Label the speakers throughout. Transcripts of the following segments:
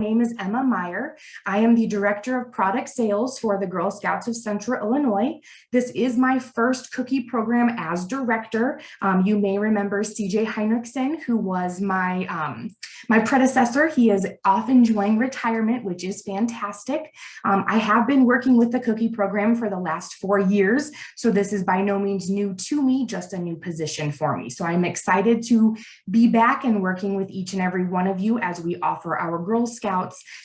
Speaker 1: My name is Emma Meyer. I am the Director of Product Sales for the Girl Scouts of Central Illinois. This is my first cookie program as director. You may remember CJ Heinrichsen, who was my predecessor. He is off enjoying retirement, which is fantastic. I have been working with the cookie program for the last 4 years, so this is by no means new to me, just a new position for me. So I'm excited to be back and working with each and every one of you as we offer our Girl Scouts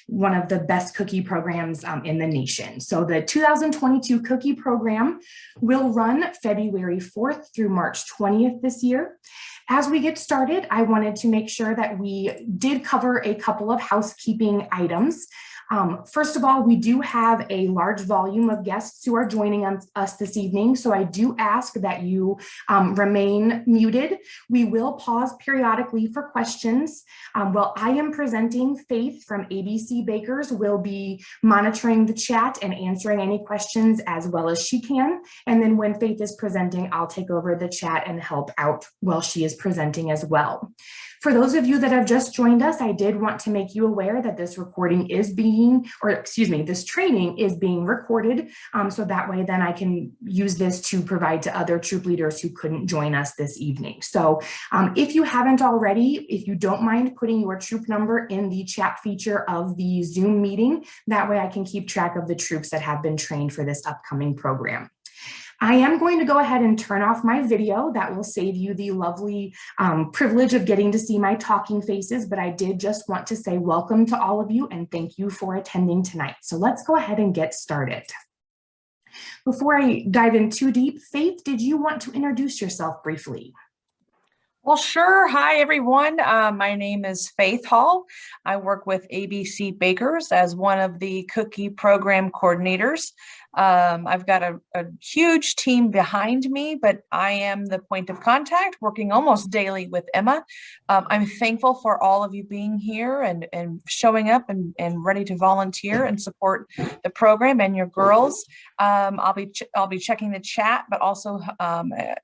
Speaker 1: one of the best cookie programs in the nation. So the 2022 cookie program will run February 4th through March 20th this year. As we get started, I wanted to make sure that we did cover a couple of housekeeping items. First of all, we do have a large volume of guests who are joining us this evening, so I do ask that you remain muted. We will pause periodically for questions. While I am presenting, Faith from ABC Bakers will be monitoring the chat and answering any questions as well as she can. And then when Faith is presenting, I'll take over the chat and help out while she is presenting as well. For those of you that have just joined us, I did want to make you aware that this recording is being, this training is being recorded. So that way then I can use this to provide to other troop leaders who couldn't join us this evening. So if you haven't already, if you don't mind putting your troop number in the chat feature of the Zoom meeting, that way I can keep track of the troops that have been trained for this upcoming program. I am going to go ahead and turn off my video. That will save you the lovely privilege of getting to see my talking faces, but I did just want to say welcome to all of you and thank you for attending tonight. So let's go ahead and get started. Before I dive in too deep, Faith, did you want to introduce yourself briefly?
Speaker 2: Well, sure. Hi, everyone. My name is Faith Hall. I work with ABC Bakers as one of the cookie program coordinators. I've got a huge team behind me, but I am the point of contact working almost daily with Emma. I'm thankful for all of you being here and showing up and ready to volunteer and support the program and your girls. I'll be checking the chat, but also,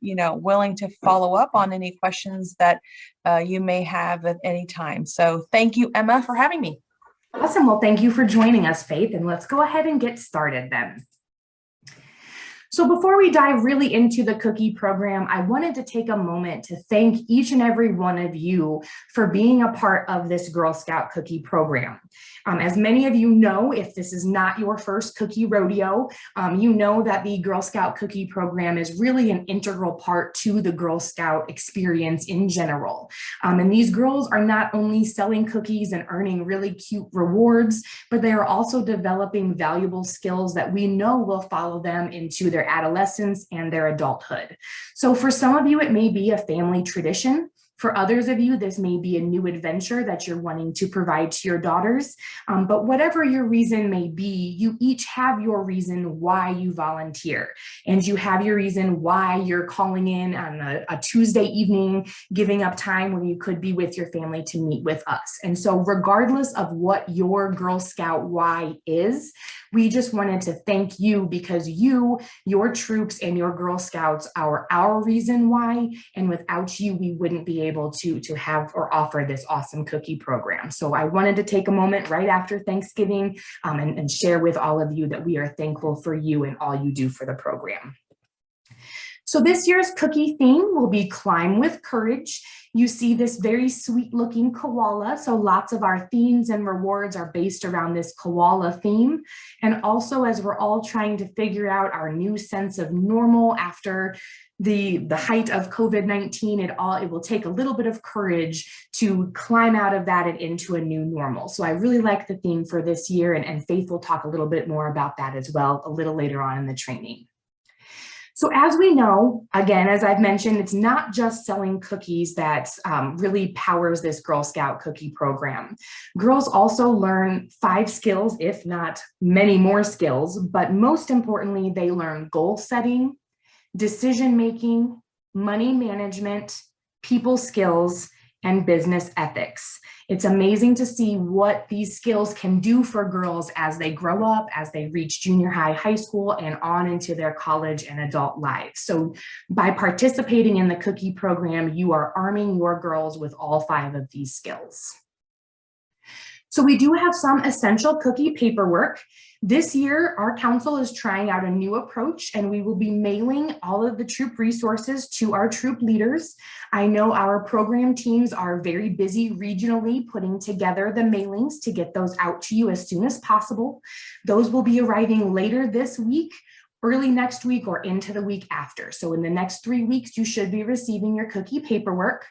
Speaker 2: willing to follow up on any questions that you may have at any time. So thank you, Emma, for having me.
Speaker 1: Awesome. Well, thank you for joining us, Faith, and let's go ahead and get started then. So before we dive really into the cookie program, I wanted to take a moment to thank each and every one of you for being a part of this Girl Scout cookie program. As many of you know, if this is not your first cookie rodeo, you know that the Girl Scout cookie program is really an integral part to the Girl Scout experience in general. And these girls are not only selling cookies and earning really cute rewards, but they are also developing valuable skills that we know will follow them into their adolescence and their adulthood. So for some of you, it may be a family tradition. For others of you, this may be a new adventure that you're wanting to provide to your daughters. But whatever your reason may be, you each have your reason why you volunteer. And you have your reason why you're calling in on a Tuesday evening, giving up time when you could be with your family to meet with us. And so regardless of what your Girl Scout why is, we just wanted to thank you because you, your troops, and your Girl Scouts are our reason why. And without you, we wouldn't be able to have or offer this awesome cookie program. So I wanted to take a moment right after Thanksgiving and share with all of you that we are thankful for you and all you do for the program. So this year's cookie theme will be Climb with Courage. You see this very sweet looking koala. So lots of our themes and rewards are based around this koala theme. And also as we're all trying to figure out our new sense of normal after the height of COVID-19, it will take a little bit of courage to climb out of that and into a new normal. So I really like the theme for this year, and Faith will talk a little bit more about that as well a little later on in the training. So as we know, again, as I've mentioned, it's not just selling cookies that really powers this Girl Scout cookie program. Girls also learn 5 skills, if not many more skills, but most importantly, they learn goal setting, decision-making, money management, people skills, and business ethics. It's amazing to see what these skills can do for girls as they grow up, as they reach junior high, high school, and on into their college and adult lives. So by participating in the cookie program, you are arming your girls with all 5 of these skills. So we do have some essential cookie paperwork. This year, our council is trying out a new approach, and we will be mailing all of the troop resources to our troop leaders. I know our program teams are very busy regionally putting together the mailings to get those out to you as soon as possible. Those will be arriving later this week, early next week, or into the week after. So in the next 3 weeks, you should be receiving your cookie paperwork.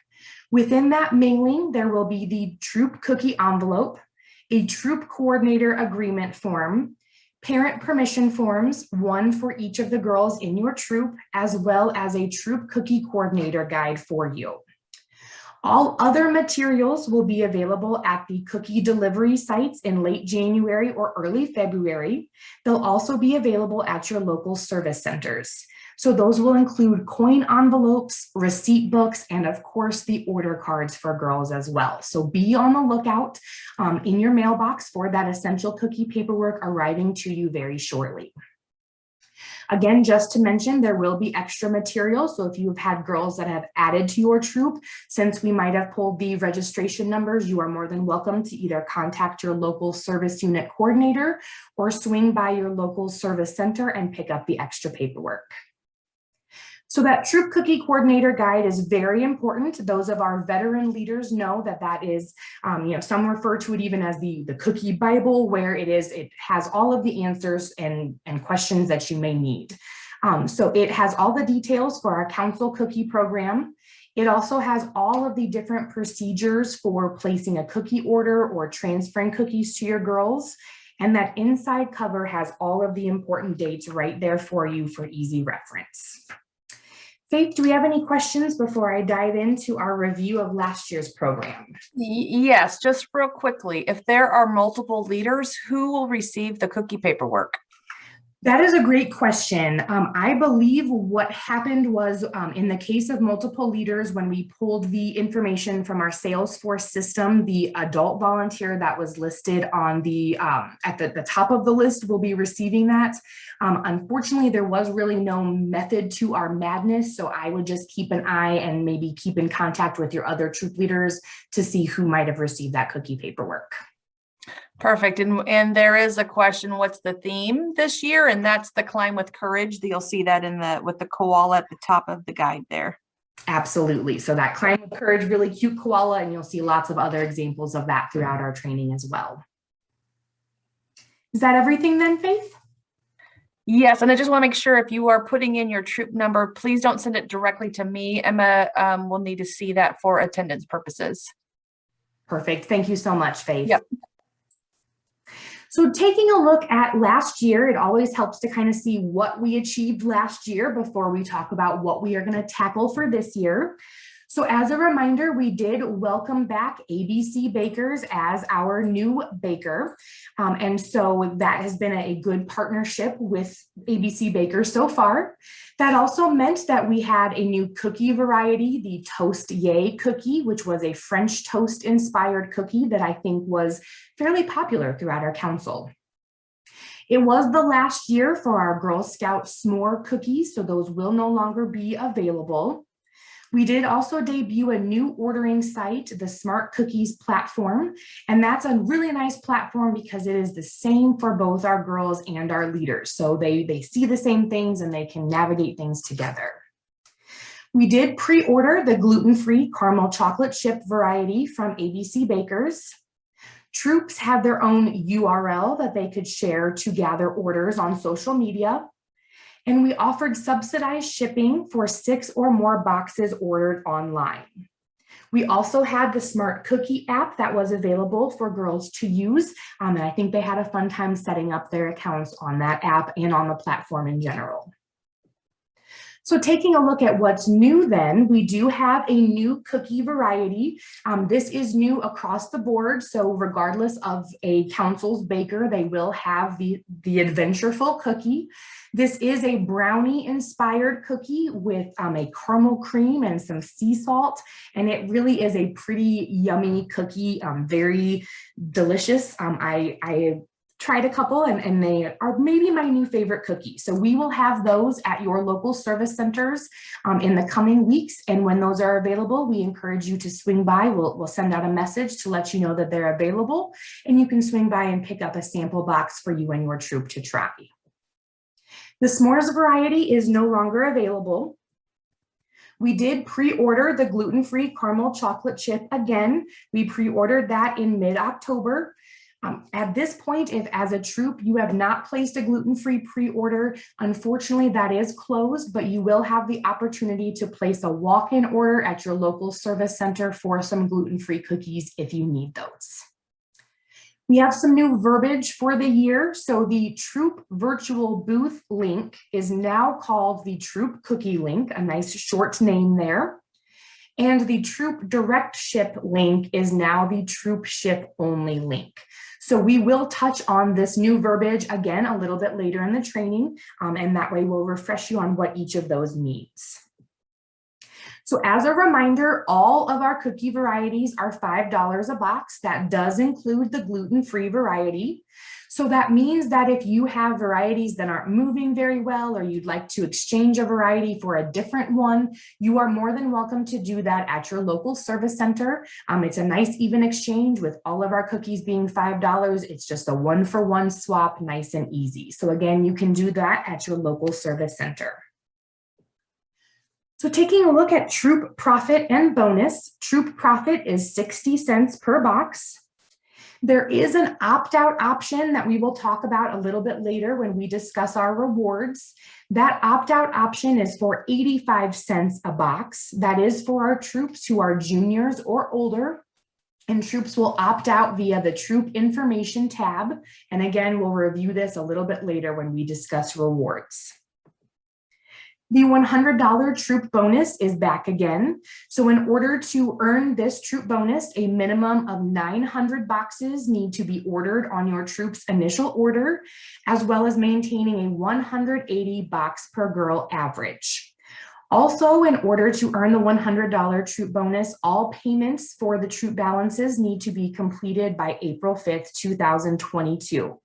Speaker 1: Within that mailing, there will be the troop cookie envelope, a troop coordinator agreement form, parent permission forms, one for each of the girls in your troop, as well as a troop cookie coordinator guide for you. All other materials will be available at the cookie delivery sites in late January or early February. They'll also be available at your local service centers. So those will include coin envelopes, receipt books, and of course the order cards for girls as well. So be on the lookout in your mailbox for that essential cookie paperwork arriving to you very shortly. Again, just to mention, there will be extra material. So if you've had girls that have added to your troop, since we might have pulled the registration numbers, you are more than welcome to either contact your local service unit coordinator or swing by your local service center and pick up the extra paperwork. So that troop cookie coordinator guide is very important. Those of our veteran leaders know that that is, some refer to it even as the cookie Bible, where it has all of the answers and questions that you may need. So it has all the details for our council cookie program. It also has all of the different procedures for placing a cookie order or transferring cookies to your girls. And that inside cover has all of the important dates right there for you for easy reference. Faith, do we have any questions before I dive into our review of last year's program?
Speaker 2: Yes, just real quickly, if there are multiple leaders, who will receive the cookie paperwork?
Speaker 1: That is a great question. I believe what happened was in the case of multiple leaders, when we pulled the information from our Salesforce system, the adult volunteer that was listed on the at the top of the list will be receiving that. Unfortunately, there was really no method to our madness, so I would just keep an eye and maybe keep in contact with your other troop leaders to see who might have received that cookie paperwork.
Speaker 2: Perfect. And there is a question, what's the theme this year? And that's the Climb with Courage. You'll see that with the koala at the top of the guide there.
Speaker 1: Absolutely. So that Climb with Courage, really cute koala, and you'll see lots of other examples of that throughout our training as well. Is that everything then, Faith?
Speaker 2: Yes, and I just want to make sure if you are putting in your troop number, please don't send it directly to me. Emma will need to see that for attendance purposes.
Speaker 1: Perfect. Thank you so much, Faith.
Speaker 2: Yep.
Speaker 1: So taking a look at last year, it always helps to kind of see what we achieved last year before we talk about what we are going to tackle for this year. So as a reminder, we did welcome back ABC Bakers as our new baker. And so that has been a good partnership with ABC Bakers so far. That also meant that we had a new cookie variety, the Toast Yay cookie, which was a French toast inspired cookie that I think was fairly popular throughout our council. It was the last year for our Girl Scout s'more cookies, so those will no longer be available. We did also debut a new ordering site, the Smart Cookies platform, and that's a really nice platform because it is the same for both our girls and our leaders. So they see the same things and they can navigate things together. We did pre-order the gluten-free caramel chocolate chip variety from ABC Bakers. Troops had their own URL that they could share to gather orders on social media. And we offered subsidized shipping for 6 or more boxes ordered online. We also had the Smart Cookie app that was available for girls to use. And I think they had a fun time setting up their accounts on that app and on the platform in general. So taking a look at what's new then, we do have a new cookie variety. This is new across the board. So regardless of a council's baker, they will have the Adventureful cookie. This is a brownie inspired cookie with a caramel cream and some sea salt. And it really is a pretty yummy cookie, very delicious. I tried a couple and they are maybe my new favorite cookie. So we will have those at your local service centers in the coming weeks. And when those are available, we encourage you to swing by. We'll send out a message to let you know that they're available, and you can swing by and pick up a sample box for you and your troop to try. The s'mores variety is no longer available. We did pre-order the gluten-free caramel chocolate chip again. We pre-ordered that in mid-October. At this point, if as a troop you have not placed a gluten-free pre-order, unfortunately that is closed, but you will have the opportunity to place a walk-in order at your local service center for some gluten-free cookies if you need those. We have some new verbiage for the year. So the Troop virtual booth link is now called the Troop Cookie Link, a nice short name there. And the Troop Direct Ship link is now the Troop Ship Only link. So we will touch on this new verbiage again a little bit later in the training, and that way we'll refresh you on what each of those means. So as a reminder, all of our cookie varieties are $5 a box. That does include the gluten-free variety. So that means that if you have varieties that aren't moving very well, or you'd like to exchange a variety for a different one, you are more than welcome to do that at your local service center. It's a nice even exchange with all of our cookies being $5. It's just a one-for-one swap, nice and easy. So again, you can do that at your local service center. So taking a look at troop profit and bonus, troop profit is 60 cents per box. There is an opt-out option that we will talk about a little bit later when we discuss our rewards. That opt-out option is for 85 cents a box. That is for our troops who are juniors or older, and troops will opt out via the troop information tab. And again, we'll review this a little bit later when we discuss rewards. The $100 troop bonus is back again. So in order to earn this troop bonus, a minimum of 900 boxes need to be ordered on your troop's initial order, as well as maintaining a 180 box per girl average. Also, in order to earn the $100 troop bonus, all payments for the troop balances need to be completed by April 5th, 2022.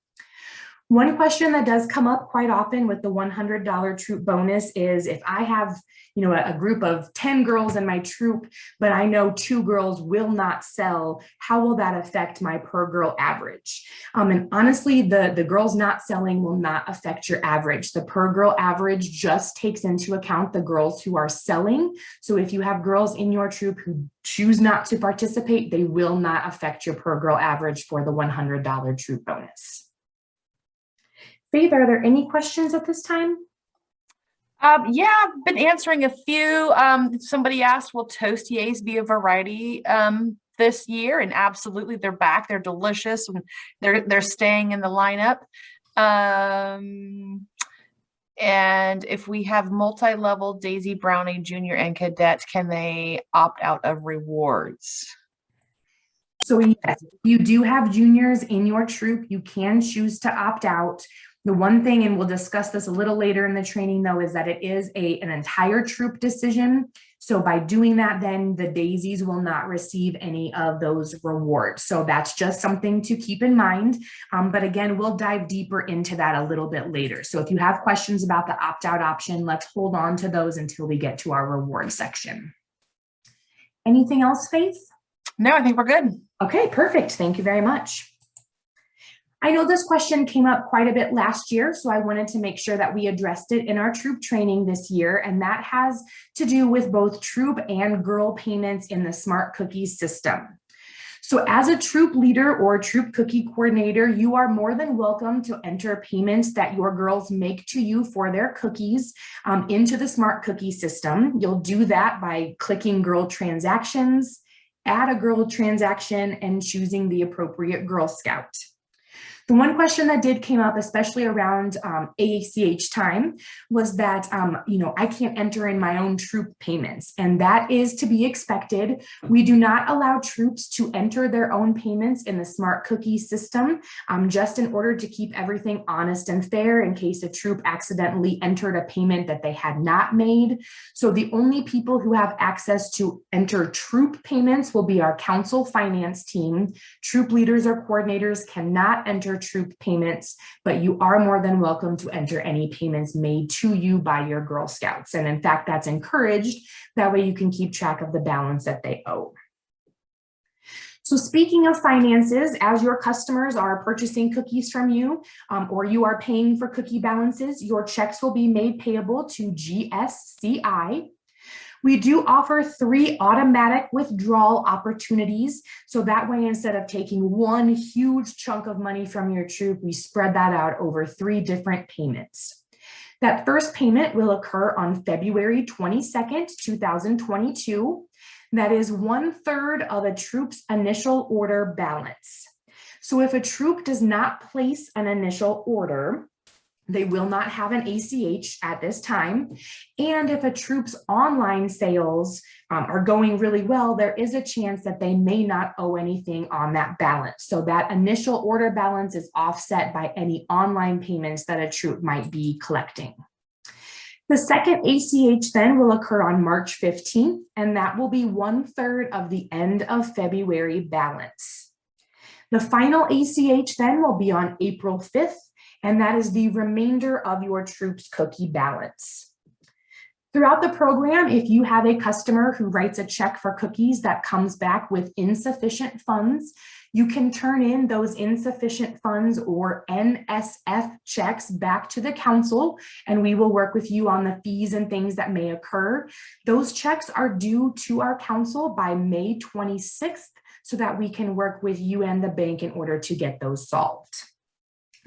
Speaker 1: One question that does come up quite often with the $100 troop bonus is if I have, a group of 10 girls in my troop, but I know 2 girls will not sell, how will that affect my per girl average? And honestly, the girls not selling will not affect your average. The per girl average just takes into account the girls who are selling. So if you have girls in your troop who choose not to participate, they will not affect your per girl average for the $100 troop bonus. Faith, are there any questions at this time?
Speaker 2: Yeah, I've been answering a few. Somebody asked, will Toastiers be a variety this year? And absolutely, they're back. They're delicious, and they're staying in the lineup. And if we have multi-level Daisy Brownie Junior and Cadet, can they opt out of rewards?
Speaker 1: So yes, if you do have juniors in your troop, you can choose to opt out. The one thing, and we'll discuss this a little later in the training though, is that it is an entire troop decision. So by doing that, then the daisies will not receive any of those rewards. So that's just something to keep in mind. But again, we'll dive deeper into that a little bit later. So if you have questions about the opt-out option, let's hold on to those until we get to our reward section. Anything else, Faith?
Speaker 2: No, I think we're good.
Speaker 1: Okay, perfect. Thank you very much. I know this question came up quite a bit last year, so I wanted to make sure that we addressed it in our troop training this year, and that has to do with both troop and girl payments in the Smart Cookies system. So as a troop leader or troop cookie coordinator, you are more than welcome to enter payments that your girls make to you for their cookies into the Smart Cookie system. You'll do that by clicking Girl Transactions, add a girl transaction, and choosing the appropriate Girl Scout. The one question that did came up, especially around ACH time, was that, I can't enter in my own troop payments, and that is to be expected. We do not allow troops to enter their own payments in the Smart Cookie system, just in order to keep everything honest and fair in case a troop accidentally entered a payment that they had not made. So the only people who have access to enter troop payments will be our council finance team. Troop leaders or coordinators cannot enter enter troop payments, but you are more than welcome to enter any payments made to you by your Girl Scouts. And in fact, that's encouraged. That way you can keep track of the balance that they owe. So speaking of finances, as your customers are purchasing cookies from you or you are paying for cookie balances, your checks will be made payable to GSCI. We do offer 3 automatic withdrawal opportunities. So that way, instead of taking one huge chunk of money from your troop, we spread that out over 3 different payments. That first payment will occur on February 22nd, 2022. That is 1/3 of a troop's initial order balance. So if a troop does not place an initial order, they will not have an ACH at this time. And if a troop's online sales are going really well, there is a chance that they may not owe anything on that balance. So that initial order balance is offset by any online payments that a troop might be collecting. The second ACH then will occur on March 15th, and that will be 1/3 of the end of February balance. The final ACH then will be on April 5th, and that is the remainder of your troop's cookie balance. Throughout the program, if you have a customer who writes a check for cookies that comes back with insufficient funds, you can turn in those insufficient funds or NSF checks back to the council, and we will work with you on the fees and things that may occur. Those checks are due to our council by May 26th so that we can work with you and the bank in order to get those solved.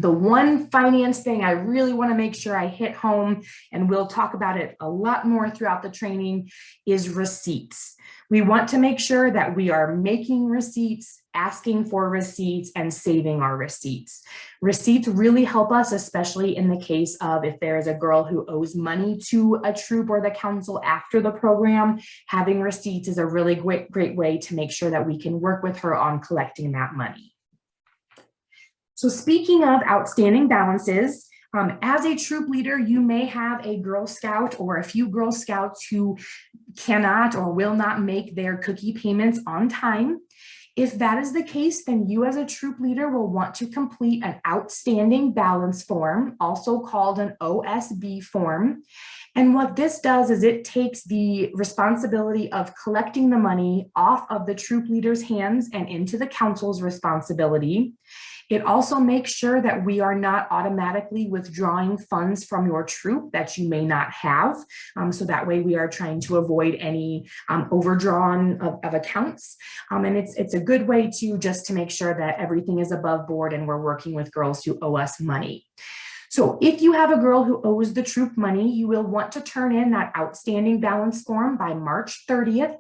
Speaker 1: The one finance thing I really want to make sure I hit home, and we'll talk about it a lot more throughout the training, is receipts. We want to make sure that we are making receipts, asking for receipts, and saving our receipts. Receipts really help us, especially in the case of if there is a girl who owes money to a troop or the council after the program. Having receipts is a really great way to make sure that we can work with her on collecting that money. So speaking of outstanding balances, as a troop leader, you may have a Girl Scout or a few Girl Scouts who cannot or will not make their cookie payments on time. If that is the case, then you as a troop leader will want to complete an outstanding balance form, also called an OSB form. And what this does is it takes the responsibility of collecting the money off of the troop leader's hands and into the council's responsibility. It also makes sure that we are not automatically withdrawing funds from your troop that you may not have. So that way we are trying to avoid any overdrawn of accounts. And it's a good way to make sure that everything is above board and we're working with girls who owe us money. So if you have a girl who owes the troop money, you will want to turn in that outstanding balance form by March 30th.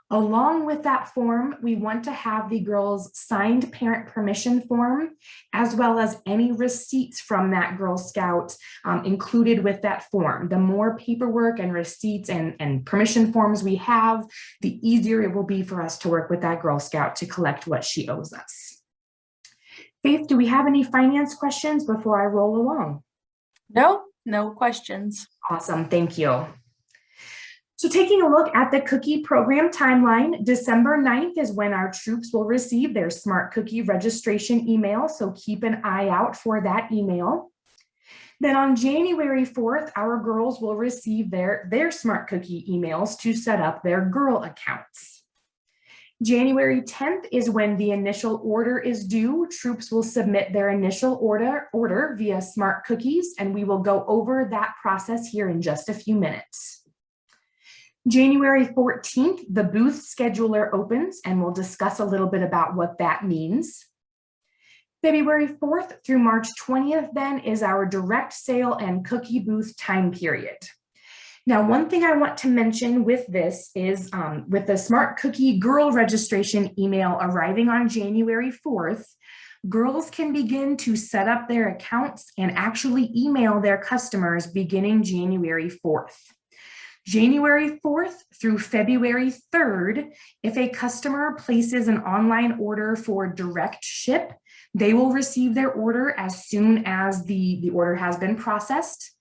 Speaker 1: Along with that form, we want to have the girl's signed parent permission form, as well as any receipts from that Girl Scout included with that form. The more paperwork and receipts and permission forms we have, the easier it will be for us to work with that Girl Scout to collect what she owes us. Faith, do we have any finance questions before I roll along?
Speaker 2: No questions.
Speaker 1: Awesome, thank you. So taking a look at the cookie program timeline, December 9th is when our troops will receive their Smart Cookie registration email, so keep an eye out for that email. Then on January 4th, our girls will receive their Smart Cookie emails to set up their girl accounts. January 10th is when the initial order is due. Troops will submit their initial order via Smart Cookies, and we will go over that process here in just a few minutes. January 14th, the booth scheduler opens, and we'll discuss a little bit about what that means. February 4th through March 20th then is our direct sale and cookie booth time period. Now, one thing I want to mention with this is with the Smart Cookie Girl registration email arriving on January 4th, girls can begin to set up their accounts and actually email their customers beginning January 4th. January 4th through February 3rd, if a customer places an online order for direct ship, they will receive their order as soon as the order has been processed.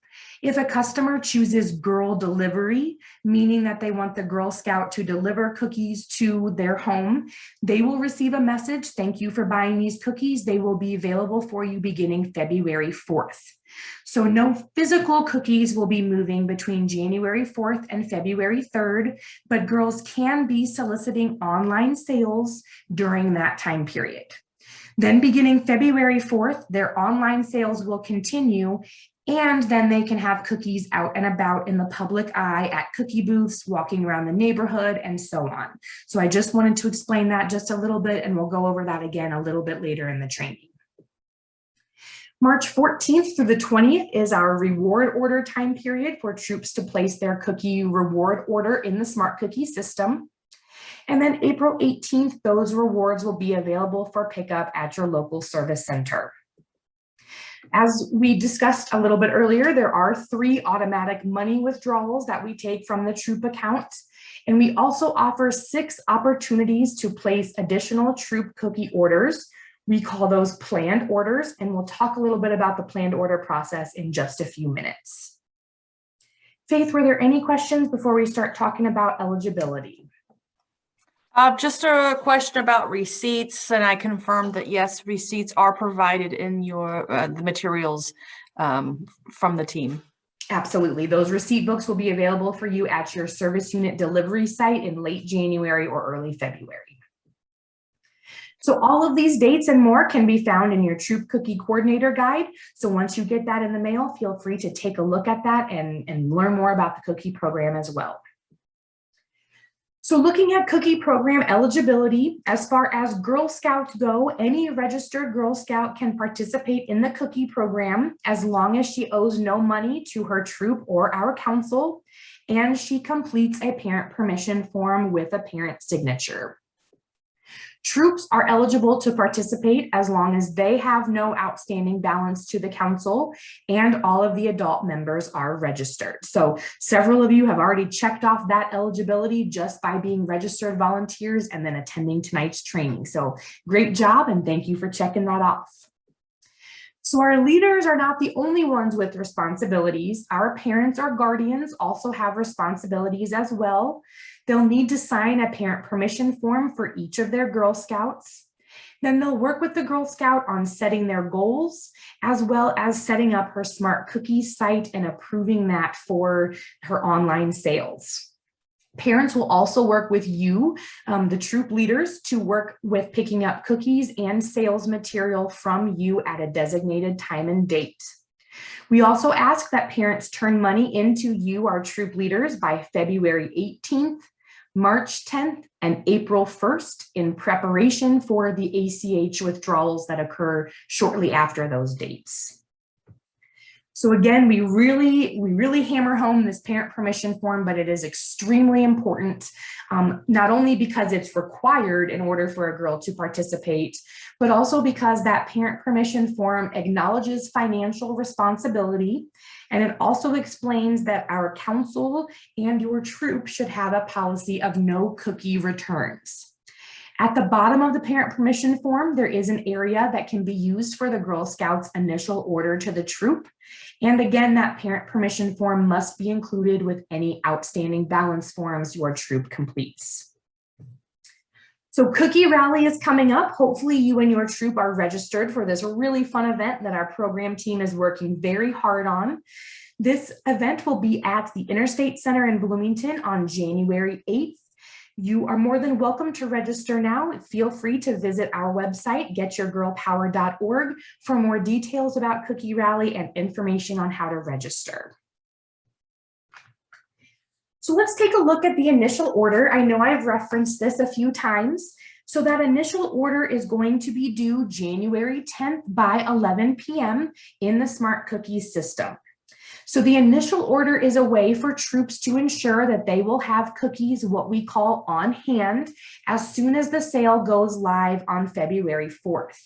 Speaker 1: If a customer chooses girl delivery, meaning that they want the Girl Scout to deliver cookies to their home, they will receive a message, "Thank you for buying these cookies. They will be available for you beginning February 4th. So no physical cookies will be moving between January 4th and February 3rd, but girls can be soliciting online sales during that time period. Then beginning February 4th, their online sales will continue, and then they can have cookies out and about in the public eye at cookie booths, walking around the neighborhood, and so on. So I just wanted to explain that just a little bit, and we'll go over that again a little bit later in the training. March 14th through the 20th is our reward order time period for troops to place their cookie reward order in the Smart Cookie system. And then April 18th, those rewards will be available for pickup at your local service center. As we discussed a little bit earlier, there are 3 automatic money withdrawals that we take from the troop account. And we also offer 6 opportunities to place additional troop cookie orders. We call those planned orders, and we'll talk a little bit about the planned order process in just a few minutes. Faith, were there any questions before we start talking about eligibility?
Speaker 2: Just a question about receipts, and I confirmed that yes, receipts are provided in your the materials from the team.
Speaker 1: Absolutely. Those receipt books will be available for you at your service unit delivery site in late January or early February. So all of these dates and more can be found in your Troop Cookie Coordinator Guide. So once you get that in the mail, feel free to take a look at that and learn more about the cookie program as well. So looking at cookie program eligibility, as far as Girl Scouts go, any registered Girl Scout can participate in the cookie program as long as she owes no money to her troop or our council, and she completes a parent permission form with a parent signature. Troops are eligible to participate as long as they have no outstanding balance to the council and all of the adult members are registered. So several of you have already checked off that eligibility just by being registered volunteers and then attending tonight's training. So great job, and thank you for checking that off. So our leaders are not the only ones with responsibilities. Our parents or guardians also have responsibilities as well. They'll need to sign a parent permission form for each of their Girl Scouts. Then they'll work with the Girl Scout on setting their goals, as well as setting up her Smart Cookies site and approving that for her online sales. Parents will also work with you, the troop leaders, to work with picking up cookies and sales material from you at a designated time and date. We also ask that parents turn money into you, our troop leaders, by February 18th, March 10th, and April 1st in preparation for the ACH withdrawals that occur shortly after those dates. So again, we really hammer home this parent permission form, but it is extremely important, not only because it's required in order for a girl to participate, but also because that parent permission form acknowledges financial responsibility. And it also explains that our council and your troop should have a policy of no cookie returns. At the bottom of the parent permission form, there is an area that can be used for the Girl Scouts initial order to the troop. And again, that parent permission form must be included with any outstanding balance forms your troop completes. So Cookie Rally is coming up. Hopefully you and your troop are registered for this really fun event that our program team is working very hard on. This event will be at the Interstate Center in Bloomington on January 8th. You are more than welcome to register now. Feel free to visit our website, getyourgirlpower.org, for more details about Cookie Rally and information on how to register. So let's take a look at the initial order. I know I've referenced this a few times. So that initial order is going to be due January 10th by 11 p.m. in the Smart Cookies system. So the initial order is a way for troops to ensure that they will have cookies, what we call on hand, as soon as the sale goes live on February 4th.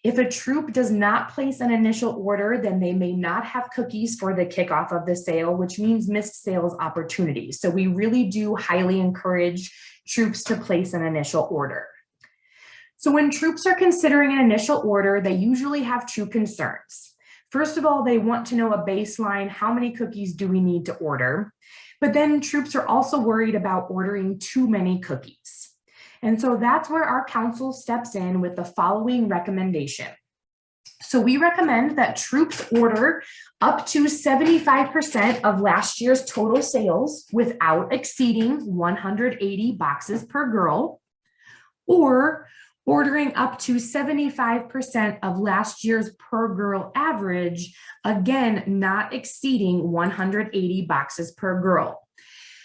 Speaker 1: If a troop does not place an initial order, then they may not have cookies for the kickoff of the sale, which means missed sales opportunities. So we really do highly encourage troops to place an initial order. So when troops are considering an initial order, they usually have two concerns. First of all, they want to know a baseline, how many cookies do we need to order? But then troops are also worried about ordering too many cookies. And so that's where our council steps in with the following recommendation. So we recommend that troops order up to 75% of last year's total sales without exceeding 180 boxes per girl, or ordering up to 75% of last year's per girl average, again, not exceeding 180 boxes per girl.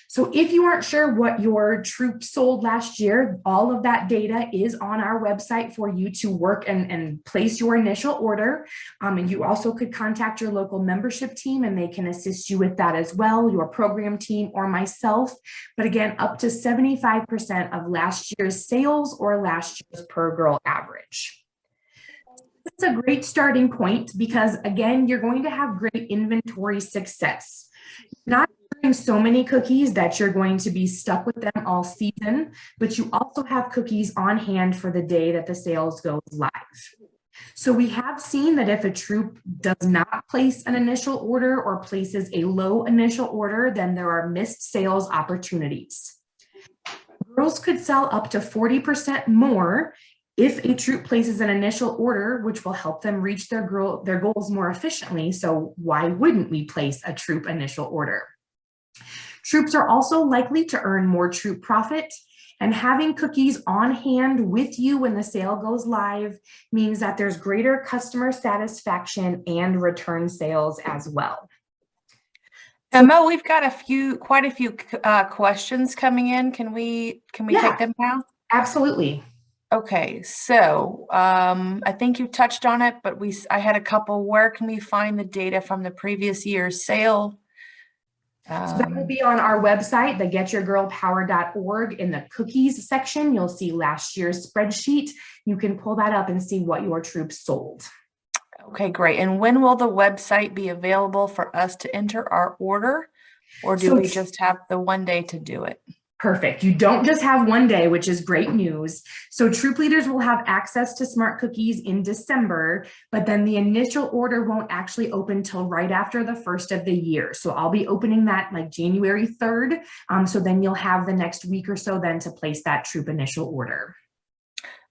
Speaker 1: So if you aren't sure what your troop sold last year, all of that data is on our website for you to work and place your initial order. And you also could contact your local membership team and they can assist you with that as well, your program team or myself. But again, up to 75% of last year's sales or last year's per girl average. It's a great starting point because again, you're going to have great inventory success. Not so many cookies that you're going to be stuck with them all season, but you also have cookies on hand for the day that the sales goes live. So we have seen that if a troop does not place an initial order or places a low initial order, then there are missed sales opportunities. Girls could sell up to 40% more if a troop places an initial order, which will help them reach their goals more efficiently. So why wouldn't we place a troop initial order? Troops are also likely to earn more troop profit, and having cookies on hand with you when the sale goes live means that there's greater customer satisfaction and return sales as well.
Speaker 2: Mo, we've got quite a few questions coming in. Can we take them now?
Speaker 1: Absolutely.
Speaker 2: Okay, so I think you touched on it, but I had a couple. Where can we find the data from the previous year's sale?
Speaker 1: So that will be on our website, the getyourgirlpower.org. In the cookies section, you'll see last year's spreadsheet. You can pull that up and see what your troops sold.
Speaker 2: Okay, great. And when will the website be available for us to enter our order? Or do we just have the one day to do it?
Speaker 1: Perfect. You don't just have one day, which is great news. So troop leaders will have access to Smart Cookies in December, but then the initial order won't actually open till right after the first of the year. So I'll be opening that like January 3rd. So then you'll have the next week or so then to place that troop initial order.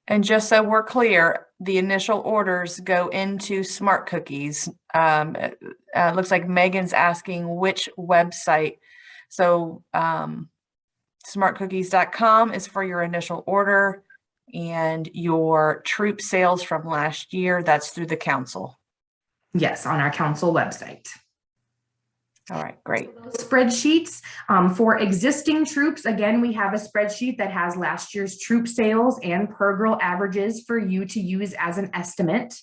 Speaker 2: And just so we're clear, the initial orders go into Smart Cookies. Looks like Megan's asking which website. So smartcookies.com is for your initial order, and your troop sales from last year, that's through the council.
Speaker 1: Yes, on our council website.
Speaker 2: All right, great.
Speaker 1: So those spreadsheets for existing troops, again, we have a spreadsheet that has last year's troop sales and per girl averages for you to use as an estimate.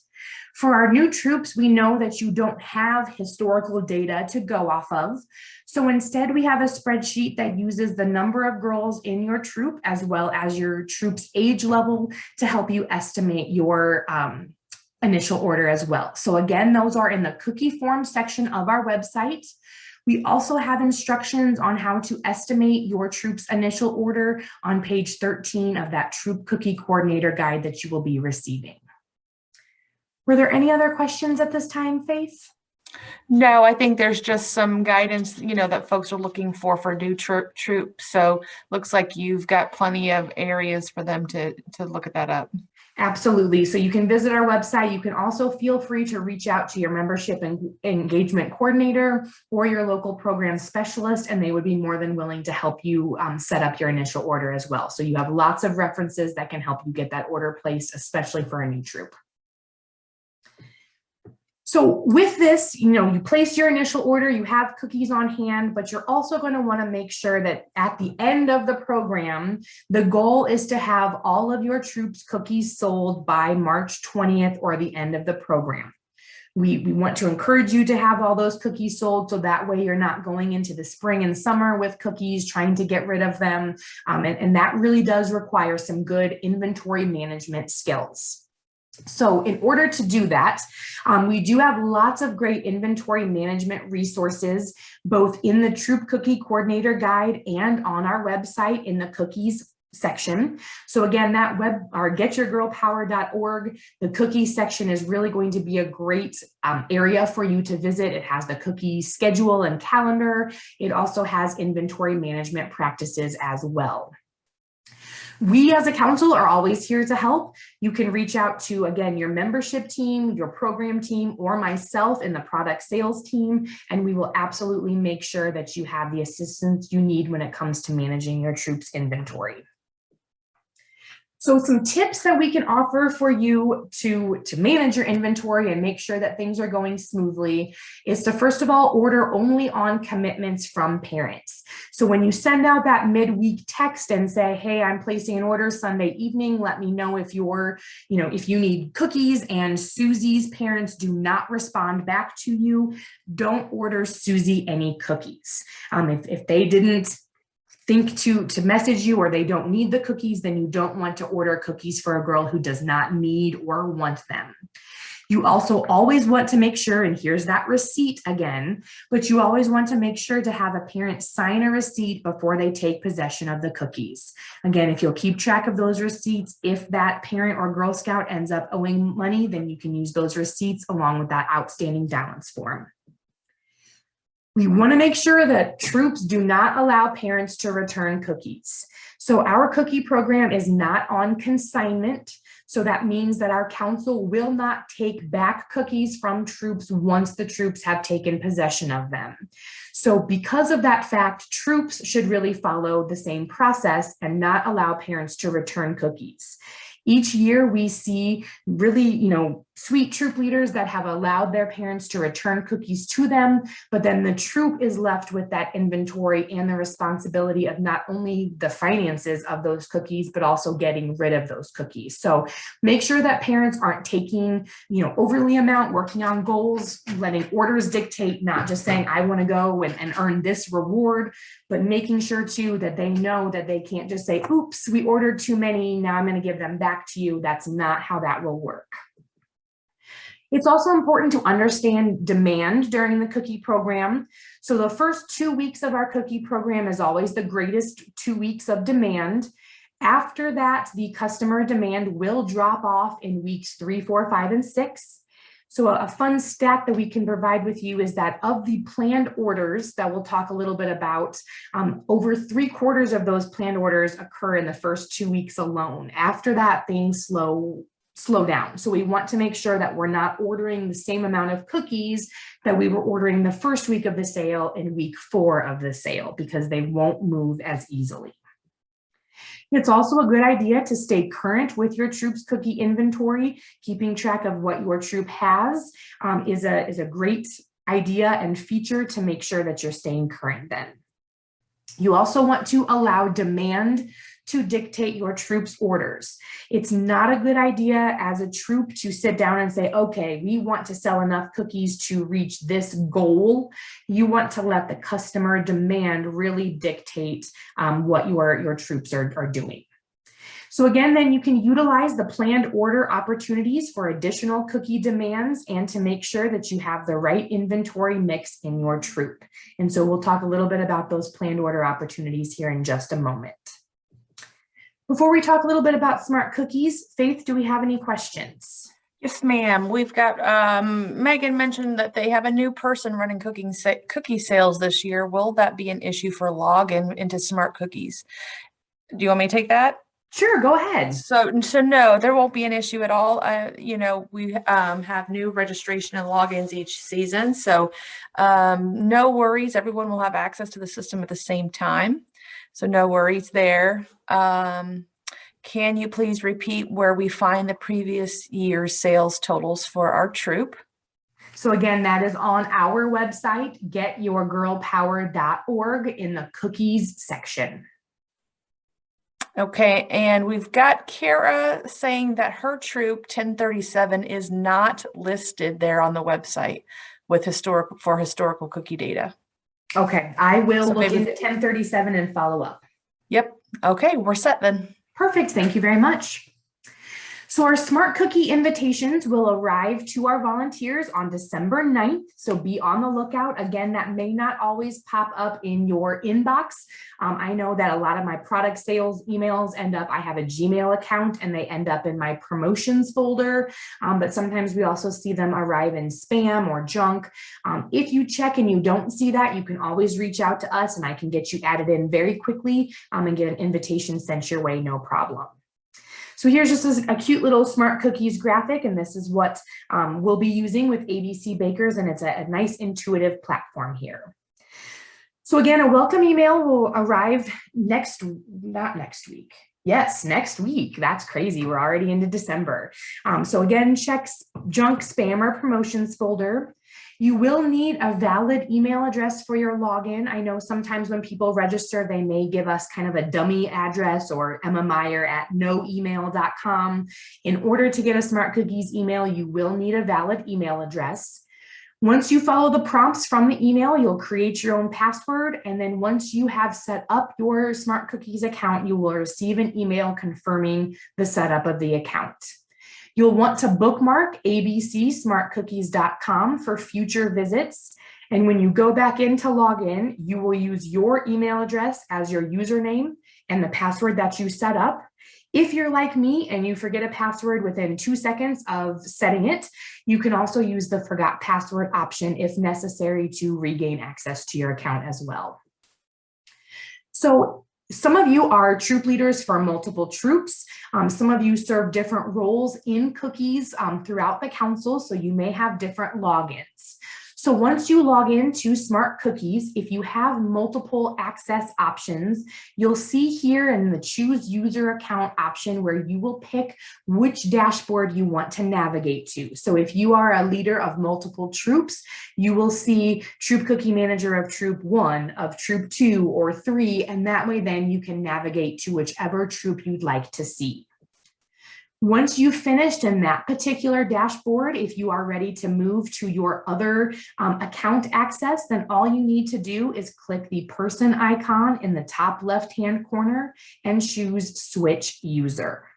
Speaker 1: For our new troops, we know that you don't have historical data to go off of. So instead, we have a spreadsheet that uses the number of girls in your troop as well as your troop's age level to help you estimate your initial order as well. So again, those are in the cookie form section of our website. We also have instructions on how to estimate your troop's initial order on page 13 of that troop cookie coordinator guide that you will be receiving. Were there any other questions at this time, Faith?
Speaker 2: No, I think there's just some guidance, that folks are looking for new troops. So looks like you've got plenty of areas for them to look at that up.
Speaker 1: Absolutely. So you can visit our website. You can also feel free to reach out to your membership and engagement coordinator or your local program specialist, and they would be more than willing to help you set up your initial order as well. So you have lots of references that can help you get that order placed, especially for a new troop. So with this, you place your initial order, you have cookies on hand, but you're also going to want to make sure that at the end of the program, the goal is to have all of your troops' cookies sold by March 20th or the end of the program. We want to encourage you to have all those cookies sold so that way you're not going into the spring and summer with cookies, trying to get rid of them. And that really does require some good inventory management skills. So in order to do that, we do have lots of great inventory management resources, both in the Troop Cookie Coordinator Guide and on our website in the cookies section. So again, that web or getyourgirlpower.org, the cookie section is really going to be a great area for you to visit. It has the cookie schedule and calendar. It also has inventory management practices as well. We as a council are always here to help. You can reach out to, again, your membership team, your program team, or myself in the product sales team, and we will absolutely make sure that you have the assistance you need when it comes to managing your troops inventory. So some tips that we can offer for you to manage your inventory and make sure that things are going smoothly is to, first of all, order only on commitments from parents. So when you send out that midweek text and say, hey, I'm placing an order Sunday evening, let me know if if you need cookies, and Susie's parents do not respond back to you, don't order Susie any cookies. If they didn't think to message you, or they don't need the cookies, then you don't want to order cookies for a girl who does not need or want them. You also always want to make sure, and here's that receipt again, but you always want to make sure to have a parent sign a receipt before they take possession of the cookies. Again, if you'll keep track of those receipts, if that parent or Girl Scout ends up owing money, then you can use those receipts along with that outstanding balance form. We want to make sure that troops do not allow parents to return cookies. So our cookie program is not on consignment. So that means that our council will not take back cookies from troops once the troops have taken possession of them. So because of that fact, troops should really follow the same process and not allow parents to return cookies. Each year we see really, sweet troop leaders that have allowed their parents to return cookies to them, but then the troop is left with that inventory and the responsibility of not only the finances of those cookies, but also getting rid of those cookies. So make sure that parents aren't taking, overly amount, working on goals, letting orders dictate, not just saying, I want to go and earn this reward, but making sure too that they know that they can't just say, oops, we ordered too many, now I'm going to give them back to you. That's not how that will work. It's also important to understand demand during the cookie program. So the first 2 weeks of our cookie program is always the greatest 2 weeks of demand. After that, the customer demand will drop off in weeks 3, 4, 5, and 6. So a fun stat that we can provide with you is that of the planned orders that we'll talk a little bit about, over 3/4 of those planned orders occur in the first 2 weeks alone. After that, things slow down. So we want to make sure that we're not ordering the same amount of cookies that we were ordering the first week of the sale in week 4 of the sale, because they won't move as easily. It's also a good idea to stay current with your troops cookie inventory. Keeping track of what your troop has is a great idea and feature to make sure that you're staying current then. You also want to allow demand to dictate your troops' orders. It's not a good idea as a troop to sit down and say, okay, we want to sell enough cookies to reach this goal. You want to let the customer demand really dictate what your troops are doing. So again, then you can utilize the planned order opportunities for additional cookie demands and to make sure that you have the right inventory mix in your troop. And so we'll talk a little bit about those planned order opportunities here in just a moment. Before we talk a little bit about smart cookies, Faith, do we have any questions?
Speaker 2: Yes, ma'am. We've got, Megan mentioned that they have a new person running cookie sales this year. Will that be an issue for login into smart cookies? Do you want me to take that?
Speaker 1: Sure, go ahead.
Speaker 2: So no, there won't be an issue at all. We have new registration and logins each season. So no worries. Everyone will have access to the system at the same time. So no worries there. Can you please repeat where we find the previous year's sales totals for our troop?
Speaker 1: So again, that is on our website, getyourgirlpower.org, in the cookies section.
Speaker 2: Okay, and we've got Kara saying that her troop 1037 is not listed there on the website with historical cookie data.
Speaker 1: Okay, I will look into 1037 and follow up.
Speaker 2: Yep. Okay, we're set then.
Speaker 1: Perfect. Thank you very much. So our Smart Cookie invitations will arrive to our volunteers on December 9th. So be on the lookout. Again, that may not always pop up in your inbox. I know that a lot of my product sales emails I have a Gmail account and they end up in my promotions folder. But sometimes we also see them arrive in spam or junk. If you check and you don't see that, you can always reach out to us and I can get you added in very quickly and get an invitation sent your way, no problem. So here's just a cute little Smart Cookies graphic, and this is what we'll be using with ABC Bakers, and it's a nice intuitive platform here. So again, a welcome email will arrive next week. Yes, next week. That's crazy. We're already into December. So again, check junk, spam, or promotions folder. You will need a valid email address for your login. I know sometimes when people register, they may give us kind of a dummy address or emmameyer@noemail.com. In order to get a Smart Cookies email, you will need a valid email address. Once you follow the prompts from the email, you'll create your own password. And then once you have set up your Smart Cookies account, you will receive an email confirming the setup of the account. You'll want to bookmark abcsmartcookies.com for future visits. And when you go back in to log in, you will use your email address as your username and the password that you set up. If you're like me and you forget a password within 2 seconds of setting it, you can also use the forgot password option if necessary to regain access to your account as well. So some of you are troop leaders for multiple troops. Some of you serve different roles in cookies throughout the council, so you may have different logins. So once you log into Smart Cookies, if you have multiple access options, you'll see here in the Choose User Account option where you will pick which dashboard you want to navigate to. So if you are a leader of multiple troops, you will see Troop Cookie Manager of Troop 1, of Troop 2 or 3, and that way then you can navigate to whichever troop you'd like to see. Once you've finished in that particular dashboard, if you are ready to move to your other account access, then all you need to do is click the person icon in the top left-hand corner and choose Switch User.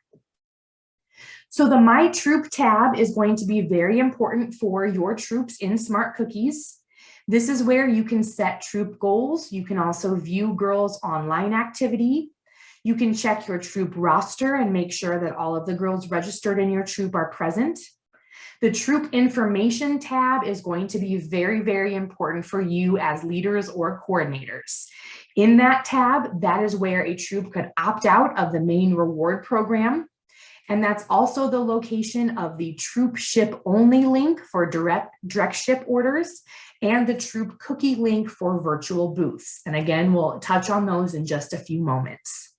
Speaker 1: So the My Troop tab is going to be very important for your troops in Smart Cookies. This is where you can set troop goals. You can also view girls' online activity. You can check your troop roster and make sure that all of the girls registered in your troop are present. The troop information tab is going to be very, very important for you as leaders or coordinators. In that tab, that is where a troop could opt out of the main reward program. And that's also the location of the troop ship only link for direct ship orders and the troop cookie link for virtual booths. And again, we'll touch on those in just a few moments.